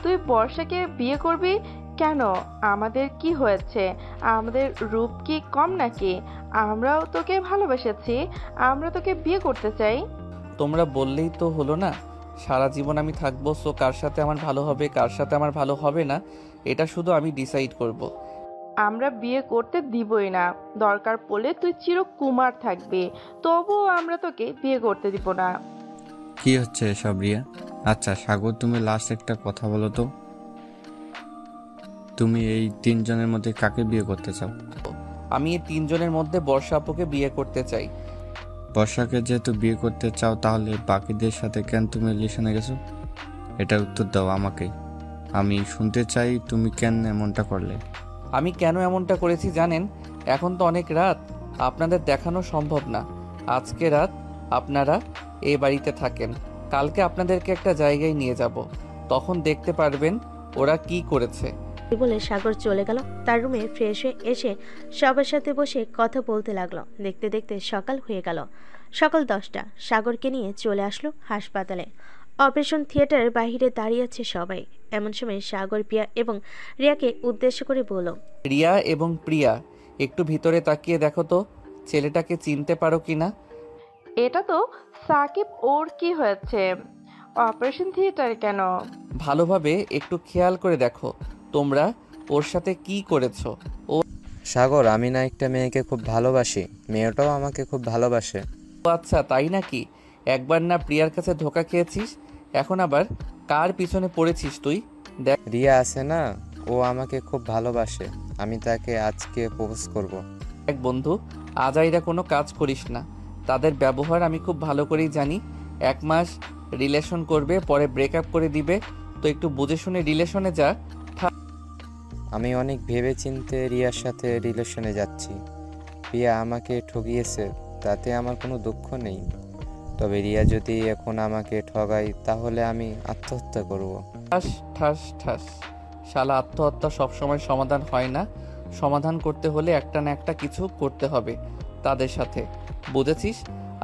তুই বর্ষাকে বিয়ে করবি কেন? আমাদের কি হয়েছে? আমাদের রূপ কি কম নাকি? আমরাও তোকে ভালোবেসেছি, আমরা তোকে বিয়ে করতে চাই। তোমরা বললেই তো হলো না, সারা জীবন আমি থাকবো। সো কার সাথে আমার ভালো হবে, কার সাথে আমার ভালো হবে না, এটা শুধু আমি ডিসাইড করব। আমরা বিয়ে করতে দিবই না। দরকার পড়লে তুই চিরকুমার থাকবি, তবুও আমরা তোকে বিয়ে করতে দিব না। কি হচ্ছে এসব রিয়া? আচ্ছা সাগর, তুমি লাস্ট একটা কথা বলো তো, তুমি এই তিনজনের মধ্যে কাকে বিয়ে করতে চাও? আমি এই তিনজনের মধ্যে বর্ষা আপুকে বিয়ে করতে চাই। বর্ষাকে যেহেতু বিয়ে করতে চাও, তাহলে বাকিদের সাথে কেন তুমি রিলেশনে গেছো? এটা উত্তর দাও আমাকে। আমি শুনতে চাই তুমি কেন এমনটা করলে। আমি কেন এমনটা করেছি জানেন? এখন তো অনেক রাত, আপনাদের দেখানো সম্ভব না। আজকে রাত আপনারা এই বাড়িতে থাকেন, কালকে আপনাদেরকে একটা জায়গায় নিয়ে যাব, তখন দেখতে পারবেন ওরা কি করেছে। বলে সাগর চলে গেল তার রুমে। ফ্রেশ হয়ে এসে সবার সাথে বসে কথা বলতে লাগলো। দেখতে দেখতে সকাল হয়ে গেল। সকাল 10টা। সাগরকে নিয়ে চলে আসলো হাসপাতালে। অপারেশন থিয়েটারের বাইরে দাঁড়িয়ে আছে সবাই। এমন সময় সাগর প্রিয়া এবং রিয়াকে উদ্দেশ্য করে বলল, রিয়া এবং প্রিয়া, একটু ভিতরে তাকিয়ে দেখো তো ছেলেটাকে চিনতে পারো কিনা। এটা তো সাকিব। ওর কি হয়েছে? অপারেশন থিয়েটারে কেন? ভালোভাবে একটু খেয়াল করে দেখো তোমরা ওর সাথে কি করেছো। ও সাগর, আমি না একটা মেয়েকে খুব ভালোবাসি, মেয়েটাও আমাকে খুব ভালোবাসে। আচ্ছা, তাই নাকি? একবার না প্রিয়ার কাছে ধোকা খেয়েছিস, এখন আবার কার পিছনে পড়েছিস তুই? দেখ, রিয়া আছে না, ও আমাকে খুব ভালোবাসে। আমি তাকে আজকে প্রপোজ করব। এক বন্ধু, আজাইরা কোনো কাজ করিস না। তাদের ব্যবহার আমি খুব ভালো করেই জানি। 1 মাস রিলেশন করবে, পরে ব্রেকআপ করে দিবে। তো একটু বুঝে শুনে রিলেশনে যা। আমি অনেক ভেবে চিন্তে রিয়ার সাথে রিলেশনে যাচ্ছি। রিয়া আমাকে ঠকিয়েছে, তাতে আমার কোনো দুঃখ নেই। তবে রিয়া যদি এখন আমাকে ঠগায়, তাহলে আমি আত্মহত্যা করব। ঠাস ঠাস ঠাস। শালা, আত্মহত্যা সবসময় সমাধান হয় না। সমাধান করতে হলে একটা না একটা কিছু করতে হবে তাদের সাথে, বুঝেছিস?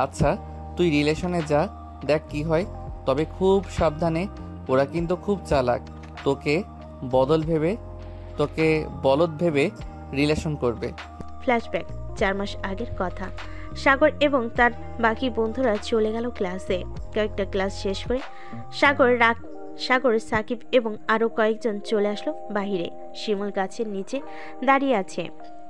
আচ্ছা, তুই রিলেশনে যা, দেখ কি হয়। তবে খুব সাবধানে, ওরা কিন্তু খুব চালাক। তোকে বলদ ভেবে রিলেশন করবে। ফ্ল্যাশব্যাক 4 মাস আগের কথা। সাগর এবং তার বাকি বন্ধুরা চলে গেল ক্লাসে। কয়েকটা ক্লাস শেষ করে সাগর, সাকিব এবং আরো কয়েকজন চলে আসলো বাহিরে। শিমুল গাছের নিচে দাঁড়িয়ে আছে।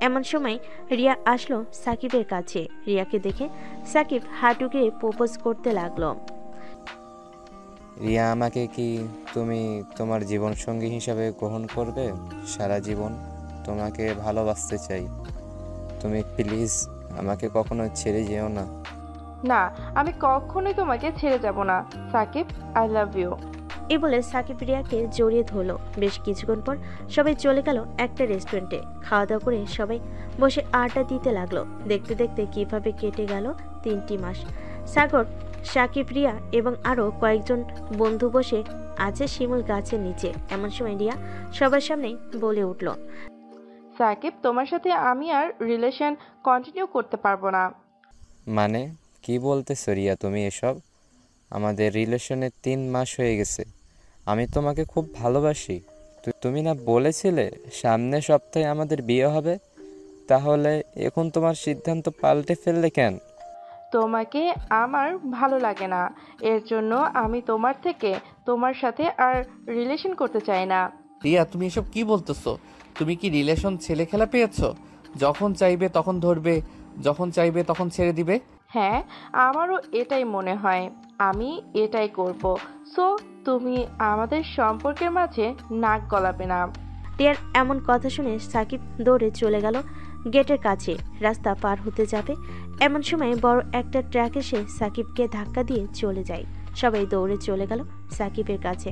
এমন সময় রিয়া আসলো সাকিবের কাছে। রিয়াকে দেখে সাকিব হাঁটুকে প্রপোজ করতে লাগলো। রিয়া, আমাকে কি তুমি তোমার জীবন সঙ্গী হিসাবে গ্রহণ করবে? সারা জীবন তোমাকে ভালোবাসতে চাই। তুমি প্লিজ আমাকে কখনো ছেড়ে যেও না। না, আমি কখনোই তোমাকে ছেড়ে যাব না সাকিব। I love you. এই বলে সাকিব রিয়াকে জড়িয়ে ধরলো। বেশ কিছুক্ষণ পর সবাই চলে গেল একটা রেস্টুরেন্টে। খাওয়া দাওয়া করে সবাই বসে আড্ডা দিতে লাগলো। দেখতে দেখতে কিভাবে কেটে গেল 3টি মাস। সাগর, সাকিব, রিয়া এবং আরো কয়েকজন বন্ধু বসে আছে শিমুল গাছের নিচে। এমন সময় রিয়া সবার সামনে বলে উঠল, সাকিব, তোমার সাথে আমি আর রিলেশন কন্টিনিউ করতে পারবো না। মানে কি বলতেছো রিয়া তুমি এসব? আমাদের রিলেশনে 3 মাস হয়ে গেছে। আমি তোমাকে খুব ভালোবাসি। তুমি না বলেছিলে সামনের সপ্তাহে আমাদের বিয়ে হবে? তাহলে এখন তোমার সিদ্ধান্ত পাল্টে ফেললে কেন? তোমাকে আমার ভালো লাগে না, এর জন্য আমি তোমার সাথে আর রিলেশন করতে চাই না। রিয়া, তুমি এসব কি বলতেছো? তুমি কি রিলেশন ছেলে খেলা পেয়েছো? যখন চাইবে তখন ধরবে, যখন চাইবে তখন ছেড়ে দিবে। হ্যাঁ, আমারও এটাই মনে হয়, আমি এটাই করব। সো তুমি আমাদের সম্পর্কের মাঝে নাক গলাবে না। রিয়ার এমন কথা শুনে সাকিব দৌড়ে চলে গেল গেটের কাছে। রাস্তা পার হতে যাবে এমন সময় বড় একটা ট্রাক এসে সাকিবকে ধাক্কা দিয়ে চলে যায়। সবাই দৌড়ে চলে গেল সাকিবের কাছে।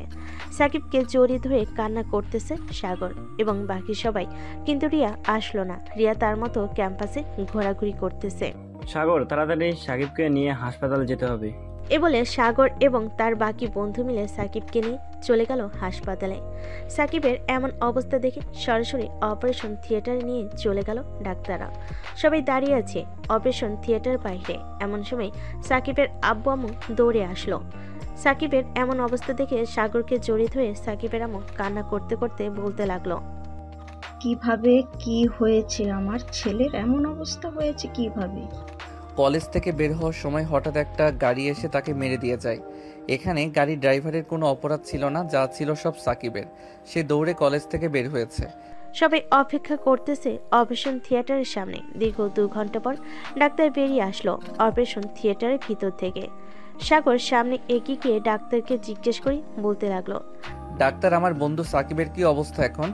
সাকিবকে জড়িয়ে ধরে কান্না করতেছে সাগর এবং বাকি সবাই, কিন্তু রিয়া আসলো না। রিয়া তার মতো ক্যাম্পাসে ঘোরাঘুরি করতেছে। সাগর, তাড়াতাড়ি সাকিবকে নিয়ে হাসপাতালে যেতে হবে। এ বলে সাগর এবং তার বাকি বন্ধু মিলে সাকিবকে নিয়ে চলে গেল হাসপাতালে। সাকিবের এমন অবস্থা দেখে সরাসরি অপারেশন থিয়েটারে নিয়ে চলে গেল ডাক্তাররা। সবাই দাঁড়িয়ে আছে অপারেশন থিয়েটার বাইরে। এমন সময় সাকিবের আব্বু আম্মু দৌড়ে আসলো। সাকিবের এমন অবস্থা দেখে সাগরকে জড়িয়ে ধরে সাকিবের আম্মু কান্না করতে করতে বলতে লাগলো, কিভাবে কি হয়েছে? আমার ছেলের এমন অবস্থা হয়েছে কিভাবে? কলেজ থেকে বের হওয়ার সময় হঠাৎ একটা গাড়ি এসে তাকে মেরে দিয়ে যায়। এখানে গাড়ির ড্রাইভারের কোনো অপরাধ ছিল না, যা ছিল সব সাকিবের। সে দৌড়ে কলেজ থেকে বের হয়েছে। সবাই অপেক্ষা করতেছে অপারেশন থিয়েটারের সামনে। দীর্ঘ 2 ঘন্টা পর ডাক্তার বেরিয়ে আসলো অপারেশন থিয়েটারের ভিতর থেকে। সাগর সামনে এগিয়ে গিয়ে ডাক্তারকে জিজ্ঞেস করে বলতে লাগলো, ডাক্তার, আমার বন্ধু সাকিবের কি অবস্থা এখন?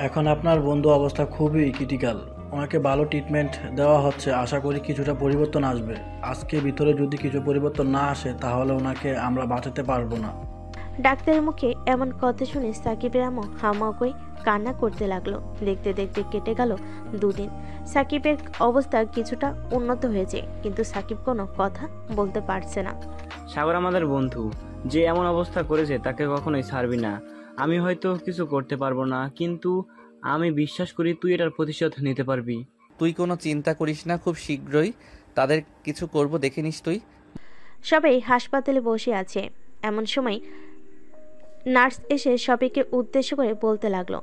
এখন আপনার বন্ধু অবস্থা খুবই ক্রিটিক্যাল। ওনাকে ভালো ট্রিটমেন্ট দেওয়া হচ্ছে, আশা করি কিছুটা পরিবর্তন আসবে। আজকে ভিতরে যদি কিছু পরিবর্তন না আসে তাহলে ওনাকে আমরা বাঁচাতে পারবো না। ডাক্তারের মুখে এমন কথা শুনে সাকিবের আম্মু হামা করে কান্না করতে লাগলো। দেখতে দেখতে কেটে গেল 2 দিন। সাকিবের অবস্থা কিছুটা উন্নত হয়েছে, কিন্তু সাকিব কোনো কথা বলতে পারছে না। সাগর আমাদের বন্ধু, যে এমন অবস্থা করেছে তাকে কখনোই ছাড়বি না। আমি হয়তো কিছু করতে পারবো না, কিন্তু আমি বিশ্বাস করি তুই এটার প্রতিশোধ নিতে পারবি। তুই কোনো চিন্তা করিস না, খুব শীঘ্রই তাদের কিছু করব, দেখে নিস তুই। সবাই হাসপাতালে বসে আছে। এমন সময় নার্স এসে সবাইকে উদ্দেশ্য করে বলতে লাগলো,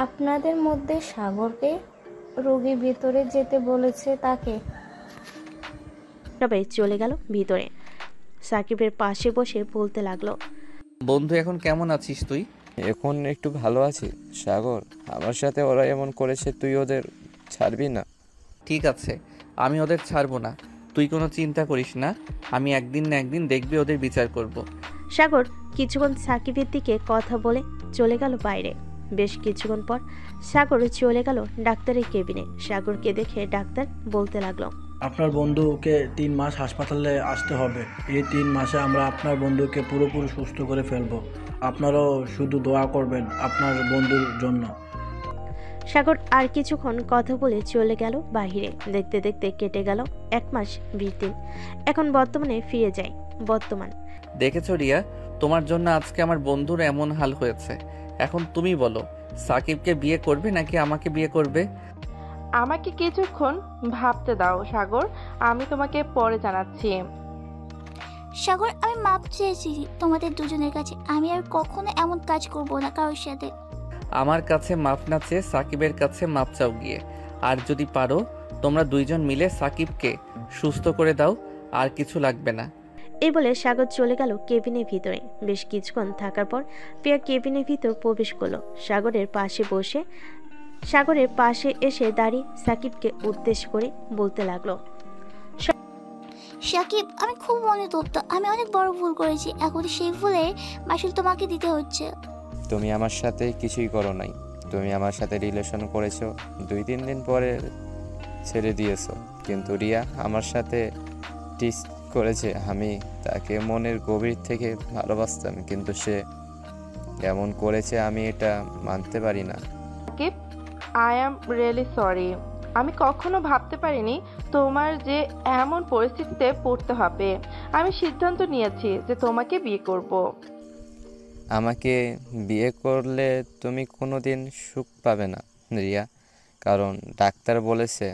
আপনাদের মধ্যে সাগরকে রোগী ভিতরে যেতে বলেছে তাকে। সবাই চলে গেল ভিতরে। সাকিবের পাশে বসে বলতে লাগলো, বন্ধু, এখন কেমন আছিস তুই? এখন একটু ভালো আছি সাগর। আমার সাথে ওরা এমন করেছে, তুই ওদের ছাড়বি না? ঠিক আছে, আমি ওদের ছাড়বো না, তুই কোনো চিন্তা করিস না। আমি একদিন না একদিন দেখবি ওদের বিচার করব। সাগর কিছুক্ষণ সাকিবের দিকে কথা বলে চলে গেল বাইরে। বেশ কিছুক্ষণ পর সাগর চলে গেল ডাক্তারের কেবিনে। সাগরকে দেখে ডাক্তার বলতে লাগলো, আপনার বন্ধুকে 3 মাস হাসপাতালে আসতে হবে। এই 3 মাসে আমরা আপনার বন্ধুকে পুরোপুরি সুস্থ করে ফেলবো। আপনারাও শুধু দোয়া করবেন আপনার বন্ধুর জন্য। সাগর আর কিছুক্ষণ কথা বলে চলে গেল বাইরে। দেখতে দেখতে কেটে গেল 1 মাস 20 দিন। এখন বর্তমানে ফিরে যায়। বর্তমান দেখেছো রিয়া, তোমার জন্য আজকে আমার বন্ধুর এমন হাল হয়েছে। এখন তুমি বলো, সাকিবকে বিয়ে করবে নাকি আমাকে বিয়ে করবে? আমাকে কিছুক্ষণ ভাবতে দাও সাগর, আমি তোমাকে পরে জানাচ্ছি। সাগর, আমি মাপ চেয়েছি তোমাদের দুজনের কাছে। আমি আর কখনো এমন কাজ করব না কারোর সাথে। আমার কাছে মাপ না চেয়ে সাকিবের কাছে মাপ চাও গিয়ে। আর যদি পারো তোমরা 2 জন মিলে সাকিবকে সুস্থ করে দাও, আর কিছু লাগবে না। এই বলে সাগর চলে গেল কেবিনের ভিতরে। বেশ কিছুক্ষণ থাকার পর প্রিয়া কেবিনের ভিতর প্রবেশ করলো। সাগরের পাশে এসে দাঁড়িয়ে সাকিবকে উদ্দেশ্য করে বলতে লাগলো, সাকিব, আমি খুব অনুতপ্ত। আমি অনেক বড় ভুল করেছি। এখন সেই ভুলের মাসুল তোমাকে দিতে হচ্ছে। তুমি আমার সাথে কিছুই করো নাই। তুমি আমার সাথে রিলেশন করেছো, 2-3 দিন পরে ছেড়ে দিয়েছো। কিন্তু রিয়া আমার সাথে টিস করেছে। আমি তাকে মনের গভীর থেকে ভালোবাসতাম, কিন্তু সে এমন করেছে, আমি এটা মানতে পারি না। Sakib, I am really sorry. আমি কখনো ভাবতে পারিনি তোমার যে এমন পরিস্থিতিতে পড়তে হবে। আমি সিদ্ধান্ত নিয়েছি যে তোমাকে বিয়ে করব। আমাকে বিয়ে করলে তুমি কোনোদিন সুখ পাবে না রিয়া, কারণ ডাক্তার বলেছে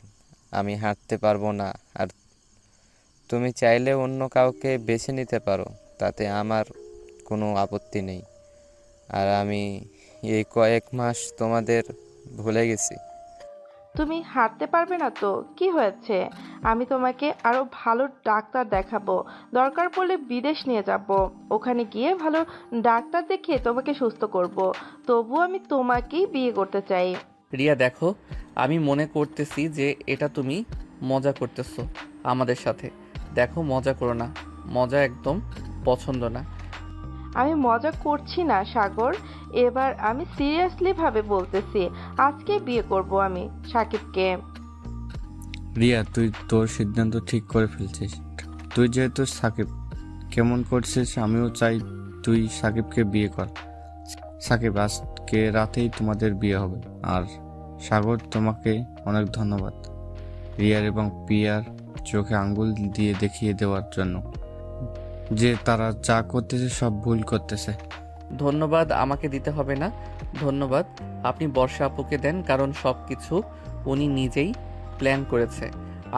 আমি হাঁটতে পারবো না। আর তুমি চাইলে অন্য কাউকে বেছে নিতে পারো, তাতে আমার কোনো আপত্তি নেই। আর আমি এই কয়েক মাস তোমাদের ভুলে গেছি। তুমি হাঁটতে পারবে না তো কি হয়েছে? আমি তোমাকে আরো ভালো ডাক্তার দেখাবো, দরকার পড়লে বিদেশ নিয়ে যাব। ওখানে গিয়ে ভালো ডাক্তার দেখিয়ে তোমাকে সুস্থ করব। তবু আমি তোমাকেই বিয়ে করতে চাই। রিয়া দেখো, আমি মনে করতেছি যে এটা তুমি মজা করতেছো আমাদের সাথে। দেখো, মজা করো না, মজা একদম পছন্দ না। আমি মজা করছি না সাগর, এবার আমি সিরিয়াসলি ভাবে বলতেছি, আজকে বিয়ে করব আমি সাকিবকে। রিয়া, তুই তোর সিদ্ধান্ত ঠিক করে ফেলছিস। তুই যেহেতু সাকিব কেমন করছিস, আমিও চাই তুই সাকিবকে বিয়ে কর। সাকিব, আজকে রাতেই তোমাদের বিয়ে হবে। আর সাগর, তোমাকে অনেক ধন্যবাদ রিয়ার এবং পিয়ার চোখে আঙ্গুল দিয়ে দেখিয়ে দেওয়ার জন্য যে তারা যা করতেছে সব ভুল করতেছে। ধন্যবাদ আমাকে দিতে হবে না, ধন্যবাদ আপনি বর্ষা আপুকে দেন, কারণ সব কিছু উনি নিজেই প্ল্যান করেছে।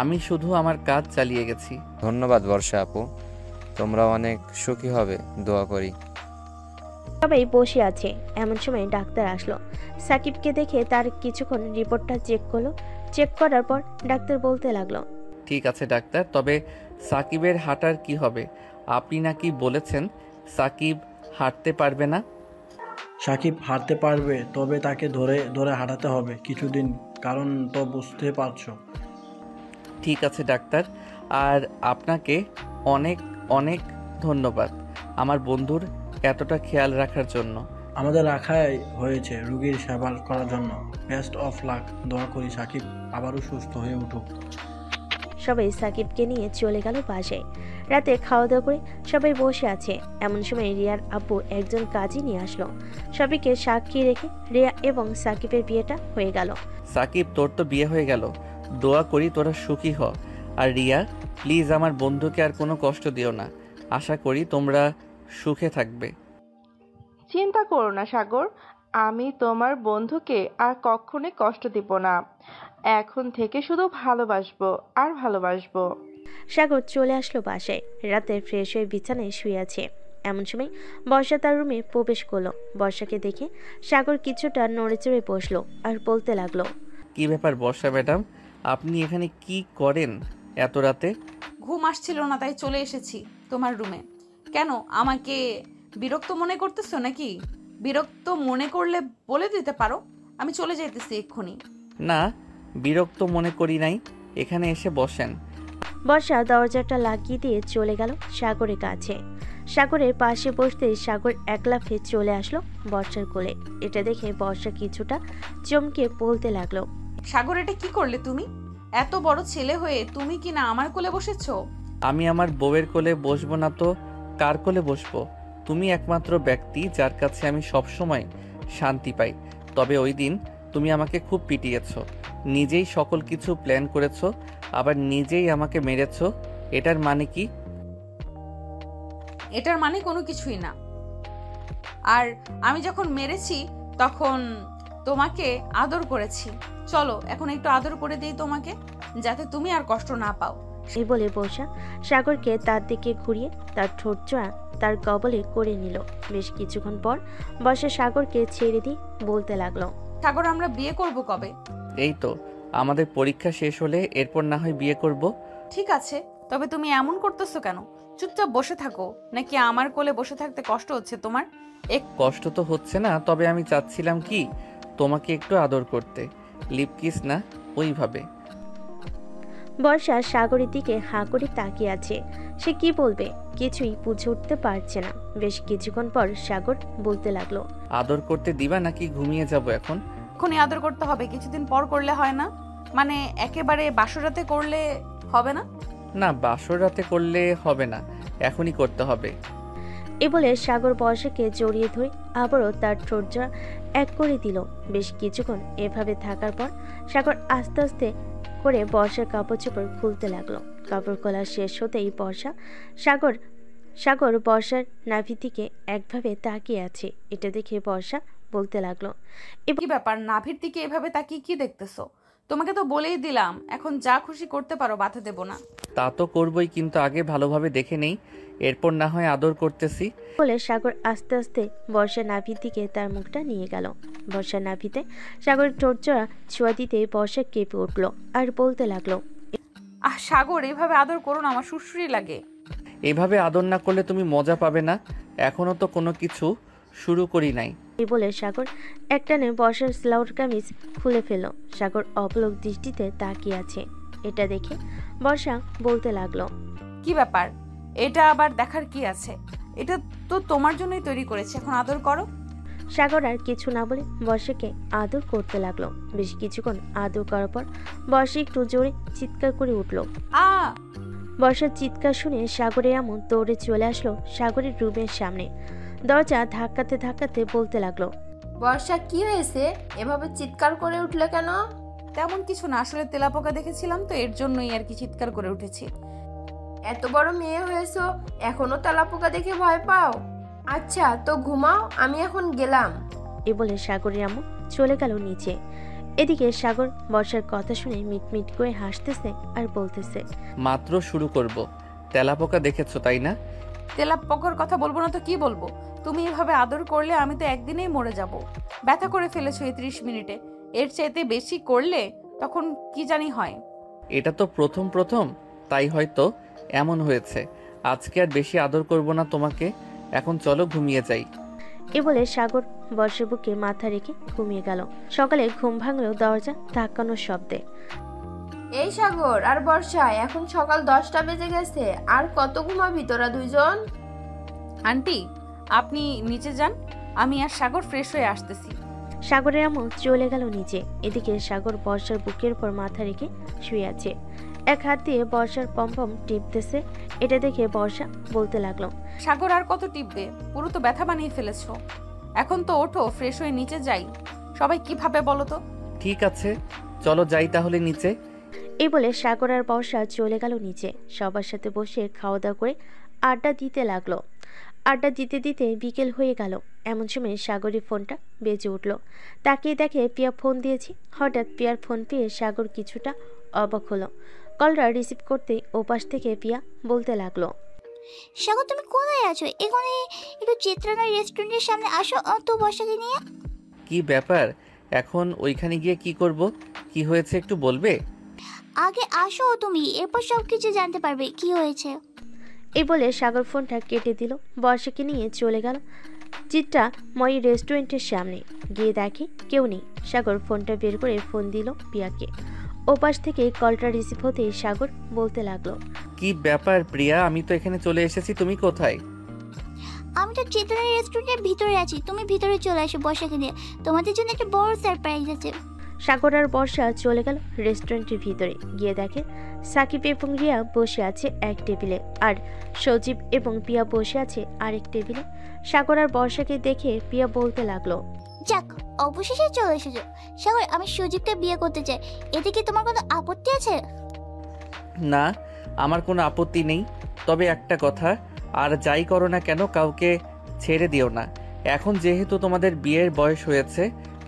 আমি শুধু আমার কাজ চালিয়ে গেছি। ধন্যবাদ বর্ষা আপু, তোমরা অনেক সুখী হবে, দোয়া করি। সবাই বসে আছে, এমন সময় ডাক্তার আসলো। সাকিবকে দেখে তার কিছুক্ষণ রিপোর্টটা চেক করলো। চেক করার পর ডাক্তার বলতে লাগলো, ঠিক আছে ডাক্তার, তবে সাকিবের হাঁটার কি হবে? আপনি নাকি বলেছেন সাকিব হাঁটতে পারবে না। সাকিব হাঁটতে পারবে, তবে তাকে ধরে ধরে হাঁটাতে হবে কিছুদিন, কারণ তো বুঝতে পারছো। ঠিক আছে ডাক্তার, আর আপনাকে অনেক অনেক ধন্যবাদ আমার বন্ধুর এতটা খেয়াল রাখার জন্য। আমাদের রাখাই হয়েছে রুগীর সেবা করার জন্য। বেস্ট অফ লাক, দোয়া করি সাকিব আবারও সুস্থ হয়ে উঠুক। সবাই সাকিবকে নিয়ে চলে গেল বাসায়। রাতে খাওয়া দাওয়া করে সবাই বসে আছে, এমন সময় রিয়ার আব্বু একজন কাজী নিয়ে আসলো। সবাইকে সাক্ষী রেখে রিয়া এবং সাকিবের বিয়েটা হয়ে গেল। সাকিব, তোর তো বিয়ে হয়ে গেল, দোয়া করি তোরা সুখী হ। আর রিয়া, প্লিজ আমার বন্ধুকে আর কোনো কষ্ট দিও না। আশা করি তোমরা সুখে থাকবে। চিন্তা করো না সাগর, আমি তোমার বন্ধুকে আর কখনোই কষ্ট দিব না। এখন থেকে শুধু ভালোবাসবো আর ভালোবাসবো। সাগর চলে আসলো বাসায়। রাতে ফ্রেশ হয়ে বিছানায় শুয়ে আছে, এমন সময় বর্ষা তার রুমে প্রবেশ করলো। বর্ষাকে দেখে সাগর কিছুটা নড়েচড়ে বসলো আর বলতে লাগলো, কি ব্যাপার বর্ষা ম্যাডাম, আপনি এখানে কি করেন এত রাতে? ঘুম আসছিল না, তাই চলে এসেছি তোমার রুমে। কেন, আমাকে বিরক্ত মনে করতেছো নাকি? বিরক্ত মনে করলে বলে দিতে পারো, আমি চলে যাইতেছি এক্ষুনি। না, বিরক্ত মনে করি নাই, এখানে এসে বসেন। বর্ষা দরজাটা লাগিয়ে দিয়ে চলে গেল সাগরের কাছে। সাগরের পাশে বসতেই সাগর এক লাফে চলে আসলো বর্ষার কোলে। এটা দেখে বর্ষা কিছুটা চমকে বলতে লাগলো, সাগর, এটা কি করলে তুমি? এত বড় ছেলে হয়ে তুমি কি না আমার কোলে বসেছো? আমি আমার বউয়ের কোলে বসবো না তো কার কোলে বসবো? তুমি একমাত্র ব্যক্তি যার কাছে আমি সবসময় শান্তি পাই। তবে ওই দিন তুমি আমাকে খুব পিটিয়েছো, নিজেই সকল কিছু প্ল্যান করেছো, আবার নিজেই আমাকে মেরেছো। এটার মানে কি? এটার মানে কোনো কিছুই না। আর আমি যখন মেরেছি তখন তোমাকে আদর করেছি। চলো এখন একটু আদর করে দিই তোমাকে, যাতে তুমি আর কষ্ট না পাও। এই বলে বর্ষা সাগরকে তার দিকে ঘুরিয়ে তার ঠোঁট জোড়া তার কবলে করে নিল। বেশ কিছুক্ষণ পর বর্ষা সাগরকে ছেড়ে দিয়ে বলতে লাগলো, সাগর, আমরা বিয়ে করব কবে? এই তো আমাদের পরীক্ষা শেষ হলে এরপর না হয় বিয়ে করব। ঠিক আছে, তবে তুমি এমন করতেছো কেন? চুপচাপ বসে থাকো, নাকি আমার কোলে বসে থাকতে কষ্ট হচ্ছে তোমার? কষ্ট তো হচ্ছে না, তবে আমি চাচ্ছিলাম কি তোমাকে একটু আদর করতে, লিপ কিস না, ওইভাবে। বর্ষা সাগরের দিকে হাঁ করে তাকিয়ে আছে। সে কি বলবে কিছুই বুঝে উঠতে পারছে না। বেশ কিছুক্ষণ পর সাগর বলতে লাগলো, আদর করতে দিবা নাকি ঘুমিয়ে যাব এখন? এখনই আদর করতে হবে, কিছুদিন পর করলে হয় না? মানে একেবারে বাসরাতে করলে হবে না? না, বাসর রাতে করলে হবে না, এখনই করতে হবে। এ বলে সাগর বর্ষাকে জড়িয়ে ধরে আবারও তার ঠোঁট এক করে দিল। বেশ কিছুক্ষণ এভাবে থাকার পর সাগর আস্তে আস্তে করে বর্ষার কাপড় চোপড় খুলতে লাগলো। কাপড় খোলা শেষ হতেই সাগর বর্ষার নাভির দিকে একভাবে তাকিয়ে আছে। এটা দেখে বর্ষা বলতে লাগলো, কি ব্যাপার, নাভির দিকে এভাবে তাকিয়ে কি দেখতেছো? তোমাকে তো বলেই দিলাম, এখন যা খুশি করতে পারো, বাধা দেব না। তা তো করবই, কিন্তু আগে ভালোভাবে দেখে নেই, এরপর না হয় আদর করতেছি। বলে সাগর আস্তে আস্তে বর্ষার নাভির দিকে তার মুখটা নিয়ে গেল। বর্ষার নাভিতে সাগরের ঠোঁটজোড়া ছোঁয়া দিতে বর্ষা কেঁপে উঠল আর বলতে লাগলো, সাগর, এইভাবে আদর করো না, আমার সুরসুরি লাগে। এভাবে আদর না করলে তুমি মজা পাবে না, এখনো তো কোনো কিছু শুরু করি নাই। এই বলে সাগর একটানে বর্ষার স্লাউট কামিজ খুলে ফেলল। সাগর অপলক দৃষ্টিতে তাকিয়ে আছে। এটা দেখে বর্ষা বলতে লাগলো, কি ব্যাপার, এটা আবার দেখার কি আছে? এটা তো তোমার জন্যই তৈরি করেছে, এখন আদর করো। সাগর আর কিছু না বলে বর্ষাকে আদর করতে লাগলো। বেশ কিছুক্ষণ আদর করার পর বর্ষা একটু জোরে চিৎকার করে উঠল। বর্ষার চিৎকার শুনে সাগরে এমন দৌড়ে চলে আসলো সাগরের রুমের সামনে। দরজা ধাক্কাতে ধাক্কাতে বলতে লাগলো, বর্ষা কি হয়েছে, এভাবে চিৎকার করে উঠলে কেন? তেমন কিছু না, আসলে তেলাপোকা দেখেছিলাম তো, এর জন্যই আর কি চিৎকার করে উঠেছি। এত বড় মেয়ে হয়েছো, এখনো তেলাপোকা দেখে ভয় পাও? আচ্ছা তো ঘুমাও, আমি এখন গেলাম। এ বলে সাগরের আম্মু চলে গেল নিচে। এদিকে সাগর বর্ষার কথা শুনে মিটমিট করে হাসতেছে আর বলতেছে, মাত্র শুরু করব, তেলাপোকা দেখেছো তাই না? তেলাপোকার কথা বলবো না তো কি বলবো? তুমি এভাবে আদর করলে আমি তো একদিনেই মরে যাব। ব্যথা করে ফেলেছো এই 30 মিনিটে, এর চাইতে বেশি করলে তখন কি জানি হয়। এটা তো প্রথম প্রথম, তাই হয়তো এমন হয়েছে। আজকে আর বেশি আদর করব না তোমাকে, এখন চলো ঘুমিয়ে যাই। এ বলে সাগর বর্ষার বুকে মাথা রেখে ঘুমিয়ে গেল। সকালে ঘুম ভাঙলো দরজা ধাক্কানোর শব্দে। এই সাগর আর বর্ষা, এখন সকাল 10টা বেজে গেছে, আর কত ঘুমাবি তোরা দুইজন? আন্টি, আপনি নিচে যান, আমি আর সাগর ফ্রেশ হয়ে আসতেছি। সাগরের আম্মু চলে গেল নিচে। এদিকে সাগর বর্ষার বুকের উপর মাথা রেখে শুয়ে আছে। এক হাত দিয়ে বর্ষার পম্পম টিপতেছে। এটা দেখে বর্ষা বলতে লাগলো, সাগর আর কত টিপবে, পুরো তো ব্যথা বানিয়ে ফেলেছো। এখন তো ওঠো, ফ্রেশ হয়ে নিচে যাই। সবাই কি ভাবে বলো তো? ঠিক আছে, চলো যাই তাহলে নিচে। এই বলে সাগর আর বর্ষা চলে গেল নিচে। সবার সাথে বসে খাওয়া দাওয়া করে আড্ডা দিতে লাগলো। আড্ডা দিতে দিতে বিকেল হয়ে গেল। এমন সময় সাগরের ফোনটা বেজে উঠল। তাকিয়ে দেখে পিয়া ফোন দিয়েছি। হঠাৎ পিয়ার ফোন পেয়ে সাগর কিছুটা অবাক হলো। কলটা রিসিভ করতেই ওপাশ থেকে পিয়া বলতে লাগলো, সাগর তুমি কোথায় আছো? এখানে একটু চিত্রানা রেস্টুরেন্টের সামনে আসো তো বর্ষাকে নিয়ে। কি ব্যাপার, এখন ওইখানে গিয়ে কি করব? কি হয়েছে একটু বলবে? আগে আসো তুমি, এরপর সব কিছু জানতে পারবে কি হয়েছে। এই বলে সাগর ফোনটা কেটে দিল। বর্ষাকে নিয়ে চলে গেল চিত্রা মই রেস্টুরেন্টের সামনে। গিয়ে দেখে কেউ নেই। সাগর ফোনটা বের করে ফোন দিল পিয়াকে। ওপাশ থেকে কলটা রিসিভ হতেই সাগর বলতে লাগলো, কি ব্যাপার প্রিয়া, আমি তো এখানে চলে এসেছি, তুমি কোথায়? আমি তো চিত্রানা রেস্টুরেন্টের ভিতরে আছি, তুমি ভিতরে চলে আসো বর্ষাকে নিয়ে, তোমাদের জন্য একটা বড় সারপ্রাইজ আছে। সাগর আর বর্ষা চলে গেল রেস্টুরেন্টের ভিতরে। গিয়ে দেখে সাকিব এবং রিয়া বসে আছে এক টেবিলে, আর সজীব এবং পিয়া বসে আছে আরেক টেবিলে। সাগর আর বর্ষাকে দেখে পিয়া বলতে লাগলো, যাক, অবশেষে চলে এসেছো। সাগর, আমি সুজিবকে বিয়ে করতে চাই, এতে কি তোমার কোনো আপত্তি আছে? না, আমার কোনো আপত্তি নেই, তবে একটা কথা, আর যাই করো না কেন কাউকে ছেড়ে দিও না। এখন যেহেতু তোমাদের বিয়ের বয়স হয়েছে,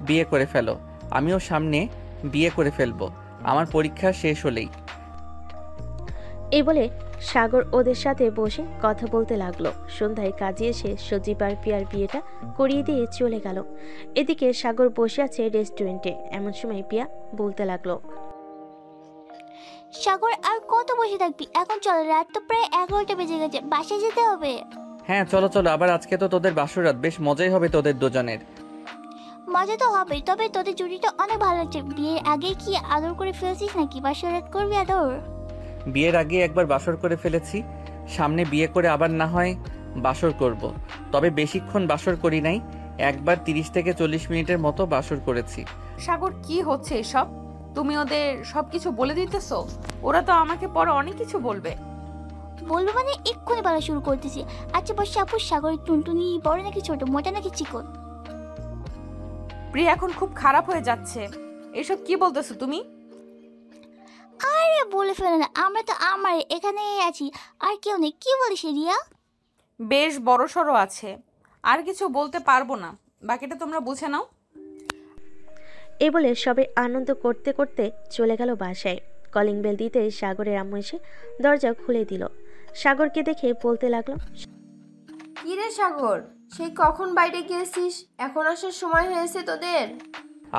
বিয়ে করে ফেলো। আমিও সামনে বিয়ে করে ফেলবো আমার পরীক্ষা শেষ হলেই। এই বলে সাগর ওদের সাথে বসে কথা বলতে লাগলো। সন্ধ্যায় কাজে এসে সজীব আর পিয়ার বিয়েটা করিয়ে দিয়ে চলে গেল। এদিকে সাগর বসে আছে রেস্টুরেন্টে। এমন সময় পিয়া বলতে লাগলো, সাগর আর কত বসে থাকবি, এখন চল, রাত তো প্রায় 11টা বেজে গেছে, বাসায় যেতে হবে। হ্যাঁ চলো চলো, আবার আজকে তো তোদের বাসরাত, বেশ মজাই হবে তোদের দুজনের। মজা তো হবেই, তবে তোদের জুটিটা অনেক ভালো লাগছে। বিয়ের আগে কি আদর করে ফেলছিস নাকি? বাসরাত করবি আদর? বিয়ের আগে একবার বাসর করে ফেলেছি, সামনে বিয়ে করে আবার না হয় বাসর করব। তবে বেশিক্ষণ বাসর করি নাই, একবার 30 থেকে 40 মিনিটের মতো বাসর করেছি। সাগর, কি হচ্ছে এসব? তুমি ওদের সবকিছু বলে দিতেছো? ওরা তো আমাকে পরে অনেক কিছু বলবে। বলবো মানে এক্ষুনি বলা শুরু করতেছি। আচ্ছা বর্ষা আপু, সাগরের টুনটুনি বড় নাকি ছোট, মোটা নাকি চিকন? প্রিয়া এখন খুব খারাপ হয়ে যাচ্ছে। এসব কি বলতেছো তুমি? আরে বলে ফেলে না, আমরা তো আমার এখানে আছি, আর কেউ নেই। কি বলিস রিয়া? বেশ বড় সড়ো আছে, আর কিছু বলতে পারবো না, বাকিটা তোমরা বুঝে নাও। এই বলে সবাই আনন্দ করতে করতে চলে গেল বাসায়। কলিং বেল দিতে সাগরের আম্মু এসে দরজা খুলে দিল। সাগরকে দেখে বলতে লাগলো, কি রে সাগর, সেই কখন বাইরে গিয়েছিস, এখন আসার সময় হয়েছে তোদের?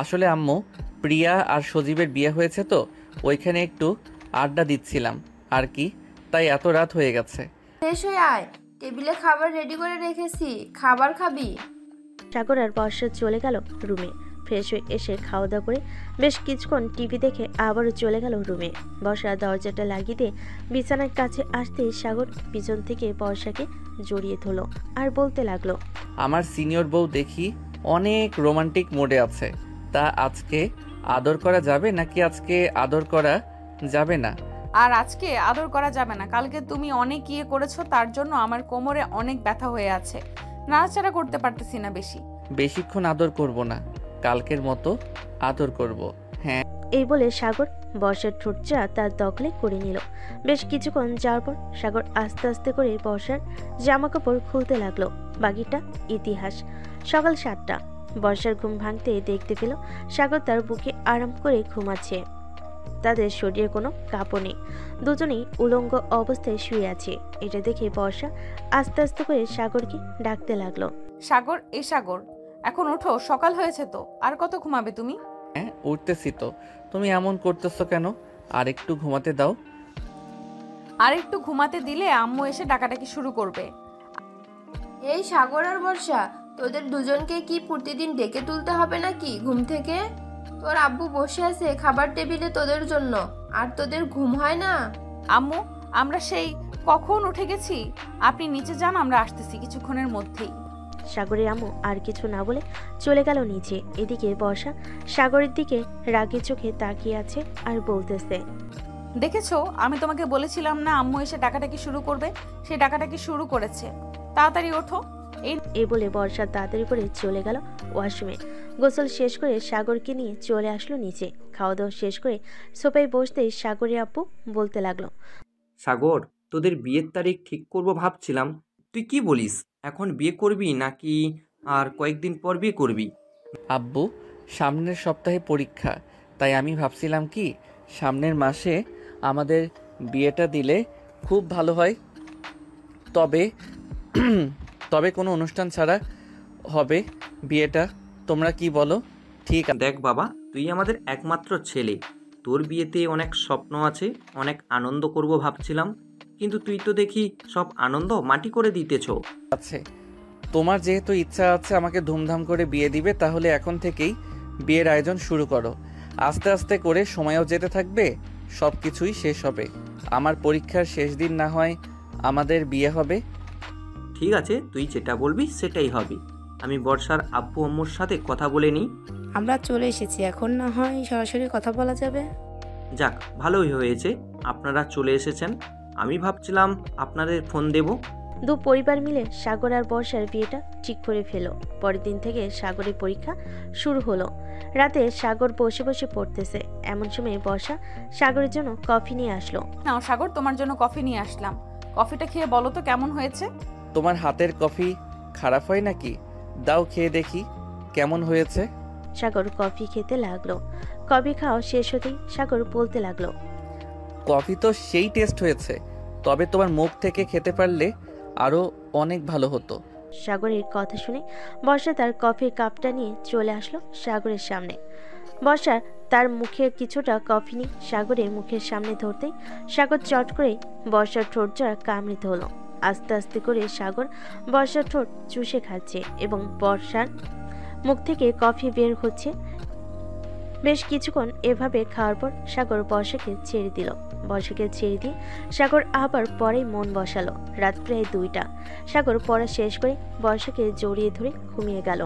আসলে আম্মু, প্রিয়া আর সজীবের বিয়ে হয়েছে তো ওইখানে একটু আড্ডা দিচ্ছিলাম আর কি, তাই এত রাত হয়ে গেছে। ফ্রেশ হয়ে আয়, টেবিলে খাবার রেডি করে রেখেছি, খাবার খাবি? সাগর আর বর্ষা চলে গেল রুমে। ফ্রেশ হয়ে এসে খাওয়া দাওয়া করে বেশ কিছুক্ষণ টিভি দেখে আবারও চলে গেল রুমে। বর্ষা দরজাটা লাগিয়ে দিয়ে বিছানার কাছে আসতেই সাগর পিছন থেকে বর্ষাকে জড়িয়ে ধরল আর বলতে লাগলো, আমার সিনিয়র বউ দেখি অনেক রোমান্টিক মোডে আছে, তা আজকে আদর করা যাবে নাকি আজকে আদর করা যাবে না? আর আজকে আদর করা যাবে না, কালকে তুমি অনেক ইয়ে করেছো, তার জন্য আমার কোমরে অনেক ব্যথা হয়ে আছে, নাড়াচাড়া করতে পারতেছি না বেশি। বেশিক্ষণ আদর করব না, কালকের মতো আদর করব। হ্যাঁ। এই বলে সাগর বর্ষার ঠোঁটটা তার দখলে করে নিল। বেশ কিছুক্ষণ যাওয়ার পর সাগর আস্তে আস্তে করে বর্ষার জামা কাপড় খুলতে লাগলো। বাকিটা ইতিহাস। সকাল 7টা। বর্ষার ঘুম ভাঙতে দেখতে পেল সাগর তার বুকে আরাম করে ঘুমাচ্ছে। তাদের শরীরে কোনো কাপড় নেই, দুজনেই উলঙ্গ অবস্থায় শুয়ে আছে। এটা দেখে বর্ষা আস্তে আস্তে করে সাগরকে ডাকতে লাগলো, সাগর, এ সাগর, এখন ওঠো, সকাল হয়েছে তো, আর কত ঘুমাবে তুমি? হ্যাঁ, উঠতেছি তো, তুমি এমন করতেছো কেন? আর একটু ঘুমাতে দাও। আর একটু ঘুমাতে দিলে আম্মু এসে ডাকাডাকি শুরু করবে। এই সাগর আর বর্ষা, তোদের দুজনকে কি প্রতিদিন ডেকে তুলতে হবে নাকি ঘুম থেকে? তোর আব্বু বসে আছে খাবার টেবিলে তোদের জন্য, আর তোদের ঘুম হয় না? আম্মু, আমরা সেই কখন উঠে গেছি, আপনি নিচে যান, আমরা আসতেছি কিছুক্ষণের মধ্যেই। সাগরের আম্মু আর কিছু না বলে চলে গেল নিচে। এদিকে বর্ষা সাগরের দিকে রাগী চোখে তাকিয়ে আছে আর বলতেছে, দেখেছো, আমি তোমাকে বলেছিলাম না আম্মু এসে ডাকাডাকি শুরু করবে, সে ডাকাডাকি শুরু করেছে, তাড়াতাড়ি ওঠো। এই বলে বর্ষা তাড়াতাড়ি করে চলে গেল ওয়াশরুমে। গোসল শেষ করে সাগরকে নিয়ে চলে আসলো নিচে। খাওয়া দাওয়া শেষ করে সোফায় বসতেই সাগরের আব্বু বলতে লাগলো, সাগর, তোদের বিয়ের তারিখ ঠিক করব ভাবছিলাম, তুই কি বলিস? এখন বিয়ে করবি নাকি আর কয়েকদিন পর বিয়ে করবি? আব্বু, সামনের সপ্তাহে পরীক্ষা, তাই আমি ভাবছিলাম কি সামনের মাসে আমাদের বিয়েটা দিলে খুব ভালো হয়। তবে তবে কোনো অনুষ্ঠান ছাড়া হবে বিয়েটা, তোমরা কি বলো? ঠিক আছে। দেখ বাবা, তুই আমাদের একমাত্র ছেলে, তোর বিয়েতে অনেক স্বপ্ন আছে, অনেক আনন্দ করব ভাবছিলাম, কিন্তু তুই তো দেখি সব আনন্দ মাটি করে দিতেছ। আছে, তোমার যেহেতু ইচ্ছা আছে আমাকে ধুমধাম করে বিয়ে দিবে, তাহলে এখন থেকেই বিয়ের আয়োজন শুরু করো। আস্তে আস্তে করে সময়ও যেতে থাকবে, সব কিছুই শেষ হবে। আমার পরীক্ষার শেষ দিন না হয় আমাদের বিয়ে হবে। ঠিক আছে, তুই যেটা বলবি সেটাই হবে। আমি বর্ষার আব্বু আম্মুর সাথে কথা বলে নিই। আমরা চলে এসেছি, এখন না হয় সরাসরি কথা বলা যাবে। যাক, ভালোই হয়েছে আপনারা চলে এসেছেন। আমি ভাবছিলাম আপনাদের ফোন দেব। দু পরিবার মিলে সাগর আর বর্ষার বিয়েটা ঠিক করে ফেলো। পরের দিন থেকে সাগরের পরীক্ষা শুরু হলো। রাতে সাগর বসে বসে পড়তেছে, এমন সময় বর্ষা সাগরের জন্য কফি নিয়ে আসলো। নাও সাগর, তোমার জন্য কফি নিয়ে আসলাম, কফিটা খেয়ে বলো তো কেমন হয়েছে। তোমার হাতের কফি খারাপ হয় নাকি? দাও খেয়ে দেখি কেমন হয়েছে। সাগর কফি খেতে লাগলো। কফি খাওয়া শেষ হতেই সাগর বলতে লাগলো, কফি তো সেই টেস্ট হয়েছে, তবে তোমার মুখ থেকে খেতে পারলে আরো অনেক ভালো হতো। সাগরের কথা শুনে বর্ষা তার কফির কাপটা নিয়ে চলে আসলো সাগরের সামনে। বর্ষা তার মুখে কিছুটা কফি নিয়ে সাগরের মুখের সামনে ধরতেই সাগর চট করে বর্ষার ঠোঁট জোড়া কামড়ে ধরল। আস্তে আস্তে করে সাগর বর্ষার ঠোঁট চুষে খাচ্ছে এবং বর্ষার মুখ থেকে কফি বের হচ্ছে। বেশ কিছুক্ষণ এভাবে খাওয়ার পর সাগর বর্ষাকে ছেড়ে দিল। বর্ষাকে ছেড়ে দিয়ে সাগর আবার পরে মন বসালো। রাত প্রায় 2টা। সাগর পড়া শেষ করে বর্ষাকে জড়িয়ে ধরে ঘুমিয়ে গেল।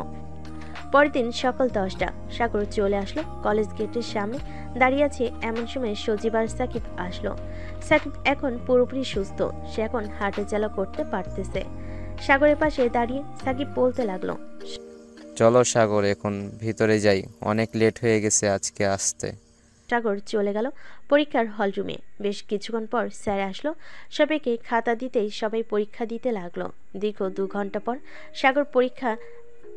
পরের দিন সকাল 10টা। সাগর চলে আসলো কলেজ গেটের সামনে দাঁড়িয়ে আছে। এমন সময় সজীব আর সাকিব আসলো। সাকিব এখন পুরোপুরি সুস্থ, সে এখন হাঁটা চলা করতে পারতেছে। সাগরের পাশে দাঁড়িয়ে সাকিব বলতে লাগলো, চলো সাগর, এখন ভিতরে যাই, অনেক লেট হয়ে গেছে আজকে আসতে। সাগর চলে গেল পরীক্ষার হলরুমে। বেশ কিছুক্ষণ পর স্যার আসলো। সবাইকে খাতা দিতেই সবাই পরীক্ষা দিতে লাগলো। দীর্ঘ 2 ঘন্টা পর সাগর পরীক্ষা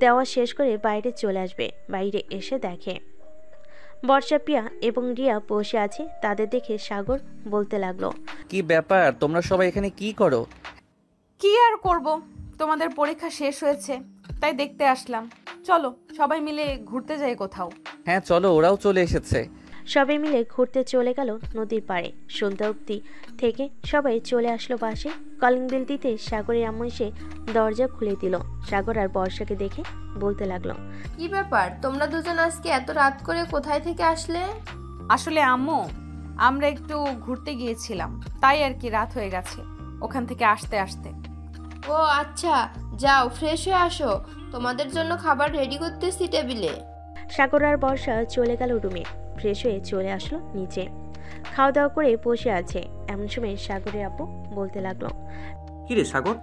দেওয়া শেষ করে বাইরে চলে আসবে। বাইরে এসে দেখে বর্ষা, প্রিয়া এবং রিয়া বসে আছে। তাদের দেখে সাগর বলতে লাগলো, কি ব্যাপার, তোমরা সবাই এখানে কি করো? কি আর করব, তোমাদের পরীক্ষা শেষ হয়েছে তাই দেখতে আসলাম। চলো সবাই মিলে ঘুরতে যাই কোথাও। হ্যাঁ চলো, ওরাও চলে এসেছে। সবাই মিলে ঘুরতে চলে গেল নদীর পাড়ে। সন্ধ্যা অবধি থেকে সবাই চলে আসলো বাসে। কলিং বেল দিতে সাগরের আম্মু এসে দরজা খুলে দিল। সাগর আর বর্ষাকে দেখে বলতে লাগলো, কি ব্যাপার, তোমরা দুজন আজকে এত রাত করে কোথায় থেকে আসলে? আসলে আম্মু, আমরা একটু ঘুরতে গিয়েছিলাম, তাই আর কি রাত হয়ে গেছে ওখান থেকে আসতে আসতে। ও আচ্ছা, যাও ফ্রেশ হয়ে আসো, তোমাদের জন্য খাবার রেডি করতেছি টেবিলে। সাগর আর বর্ষা চলে গেল রুমে। ফ্রেশ হয়ে চলে আসলো নিচে, খাওয়া দাওয়া করে বসে আছে। এমন সময় সাগরের আপু বলতে লাগলো, কিরে সাগর,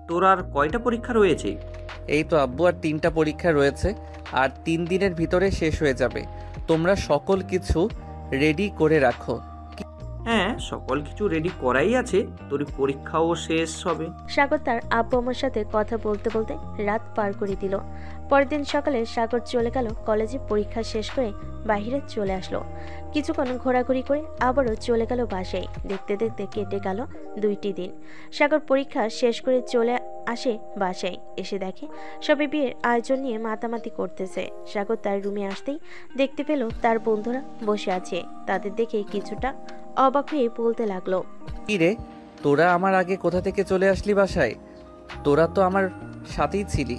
তোর আর কয়টা পরীক্ষা রয়েছে? এই তো আব্বু, আর 3টা পরীক্ষা রয়েছে, আর 3 দিনের ভিতরে শেষ হয়ে যাবে। তোমরা সকল কিছু রেডি করে রাখো। হ্যাঁ, সকল কিছু রেডি করাই আছে, তোর পরীক্ষাও শেষ হবে। সাগর তার আব্বু আম্মুর সাথে কথা বলতে বলতে রাত পার করে দিল। পরের দিন সকালে সাগর চলে গেল কলেজে। পরীক্ষা শেষ করে বাইরে চলে আসলো। কিছুক্ষণ ঘোরাঘুরি করে আবারও চলে গেল বাসায়। দেখতে দেখতে কেটে গেল 2টি দিন। সাগর পরীক্ষা শেষ করে চলে আসে বাসায়। এসে দেখে সবাই বিয়ের আয়োজন নিয়ে মাতামাতি করতেছে। সাগর তার রুমে আসতেই দেখতে পেল তার বন্ধুরা বসে আছে। তাদের দেখে কিছুটা অবাক হয়ে বলতে লাগলো, কি রে, তোরা আমার আগে কোথা থেকে চলে আসলি বাসায়? তোরা তো আমার সাথেই ছিলি।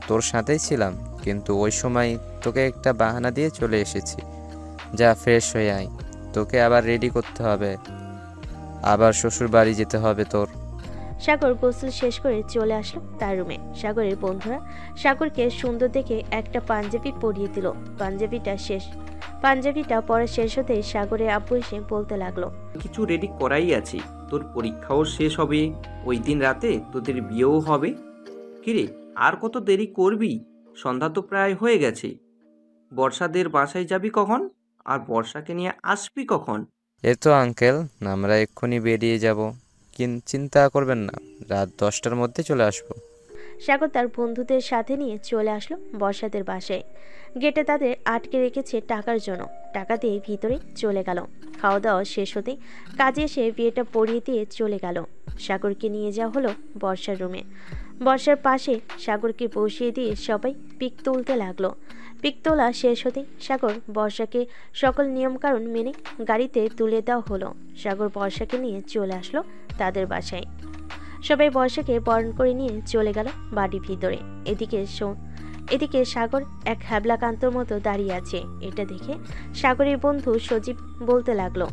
তোর সাথেই ছিলাম, কিন্তু ওই সময় তোকে একটা বাহানা দিয়ে চলে এসেছি। যা ফ্রেশ হয়ে আয়, তোকে আবার রেডি করতে হবে, আবার শ্বশুর বাড়ি যেতে হবে তোর। সাগর গোসল শেষ করে চলে আসলো তার রুমে। সাগরের বন্ধুরা সাগরকে সুন্দর দেখে একটা পাঞ্জাবি পরিয়ে দিল। পাঞ্জাবিটা পরা শেষ হতে সাগরের আব্বু এসে বলতে লাগলো, কিছু রেডি করাই আছে, তোর পরীক্ষাও শেষ হবে, ওই দিন রাতে তোদের বিয়েও হবে। কিরে, আর কত দেরি করবি? সন্ধ্যা তো প্রায় হয়ে গেছে। বর্ষাদের বাসায় যাবি কখন, আর বর্ষাকে নিয়ে আসবি কখন? এ তো আঙ্কেল, আমরা এক্ষুনি বেরিয়ে যাব, চিন্তা করবেন না, রাত 10টার মধ্যে চলে আসবো। সাগর তার বন্ধুদের সাথে নিয়ে চলে আসলো বর্ষাদের বাসায়। গেটে তাদের আটকে রেখেছে টাকার জন্য। টাকা দিয়ে ভিতরে চলে গেল। খাওয়া দাওয়া শেষ হতে কাজে এসে বিয়েটা পরিয়ে দিয়ে চলে গেল। সাগরকে নিয়ে যাওয়া হলো বর্ষার রুমে। বর্ষার পাশে সাগরকে বসিয়ে দিয়ে সবাই পিক তুলতে লাগলো। পিক তোলা শেষ হতে সাগর বর্ষাকে সকল নিয়মকানুন মেনে গাড়িতে তুলে দেওয়া হলো। সাগর বর্ষাকে নিয়ে চলে আসলো তাদের বাসায়। সবাই বর্ষাকে বরণ করে নিয়ে চলে গেল বাড়ির ভিতরে। এদিকে সাগর এক হ্যাবলাকান্তর মতো দাঁড়িয়ে আছে। এটা দেখে সাগরের বন্ধু সজীব বলতে লাগলো,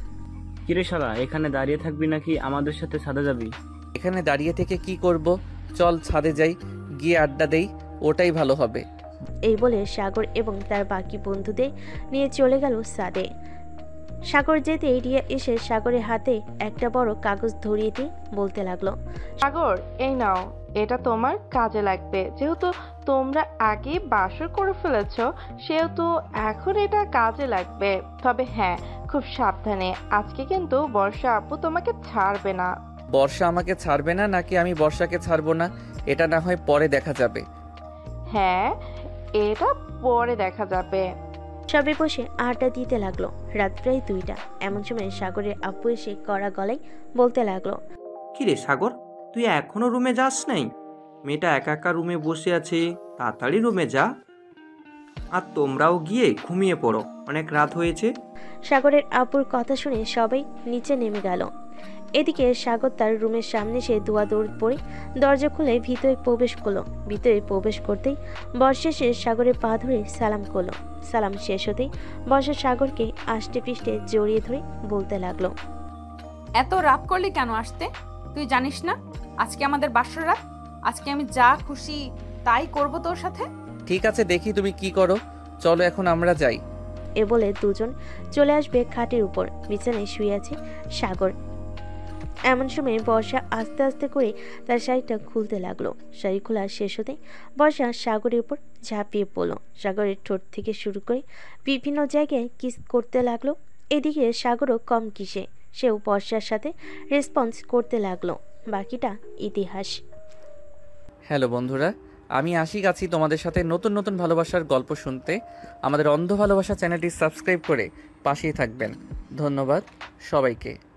কিরে শালা, এখানে দাঁড়িয়ে থাকবি নাকি আমাদের সাথে ছাদে যাবি? এখানে দাঁড়িয়ে থেকে কি করব? চল ছাদে যাই, গিয়ে আড্ডা দেই, ওটাই ভালো হবে। এই বলে সাগর এবং তার বাকি বন্ধুদের নিয়ে চলে গেল ছাদে। সাগর যেতে রিয়া এসে সাগরের হাতে একটা বড় কাগজ ধরিয়ে দিয়ে বলতে লাগলো, সাগর এই নাও, এটা তোমার কাজে লাগবে। যেহেতু তোমরা আগে বাসর করে ফেলেছ, সেহেতু এখন এটা কাজে লাগবে। তবে হ্যাঁ, খুব সাবধানে। আজকে কিন্তু বর্ষা আপু তোমাকে ছাড়বে না। বর্ষা আমাকে ছাড়বে না নাকি আমি বর্ষাকে ছাড়বো না, এটা না হয় পরে দেখা যাবে। হ্যাঁ, এটা পরে দেখা যাবে। সবাই বসে আড্ডা দিতে লাগলো। রাত প্রায় 2টা। এমন সময় সাগরের আব্বু এসে কড়া গলায় বলতে লাগলো, কিরে সাগর, তুই এখনো রুমে যাস নাই? মেয়েটা একা একা রুমে বসে আছে, তাড়াতাড়ি রুমে যা, আর তোমরাও গিয়ে ঘুমিয়ে পড়ো, অনেক রাত হয়েছে। সাগরের আব্বুর কথা শুনে সবাই নিচে নেমে গেল। এদিকে সাগর তার রুমের সামনে সে দৌড় পড়ে দরজা খুলে ভিতরে প্রবেশ করলো। ভিতরে প্রবেশ করতেই বর্ষা এসে সাগরের পা ধরে সালাম করলো। সালাম শেষ হতেই বর্ষা সাগরকে আষ্টে পৃষ্ঠে জড়িয়ে ধরে বলতে লাগলো, এত রাত করলি কেন আসতে? তুই জানিস না আজকে আমাদের বাসর রাত? আজকে আমি যা খুশি তাই করব তোর সাথে। ঠিক আছে, দেখি তুমি কি করো, চলো এখন আমরা যাই। এ বলে দুজন চলে আসবে খাটের উপর। বিছানায় শুয়ে আছে সাগর। এমন সময় বর্ষা আস্তে আস্তে করে তার শাড়িটা খুলতে লাগলো। শাড়ি খোলা শেষ হতে বর্ষা সাগরের উপর ঝাঁপিয়ে পড়লো। সাগরের ঠোঁট থেকে শুরু করে বিভিন্ন জায়গায় কিস করতে লাগলো। এদিকে সাগরও কম কিসে, সেও বর্ষার সাথে রেসপন্স করতে লাগলো। বাকিটা ইতিহাস। হ্যালো বন্ধুরা, আমি আশিক আছি তোমাদের সাথে নতুন নতুন ভালোবাসার গল্প শুনতে। আমাদের অন্ধ ভালোবাসা চ্যানেলটি সাবস্ক্রাইব করে পাশেই থাকবেন। ধন্যবাদ সবাইকে।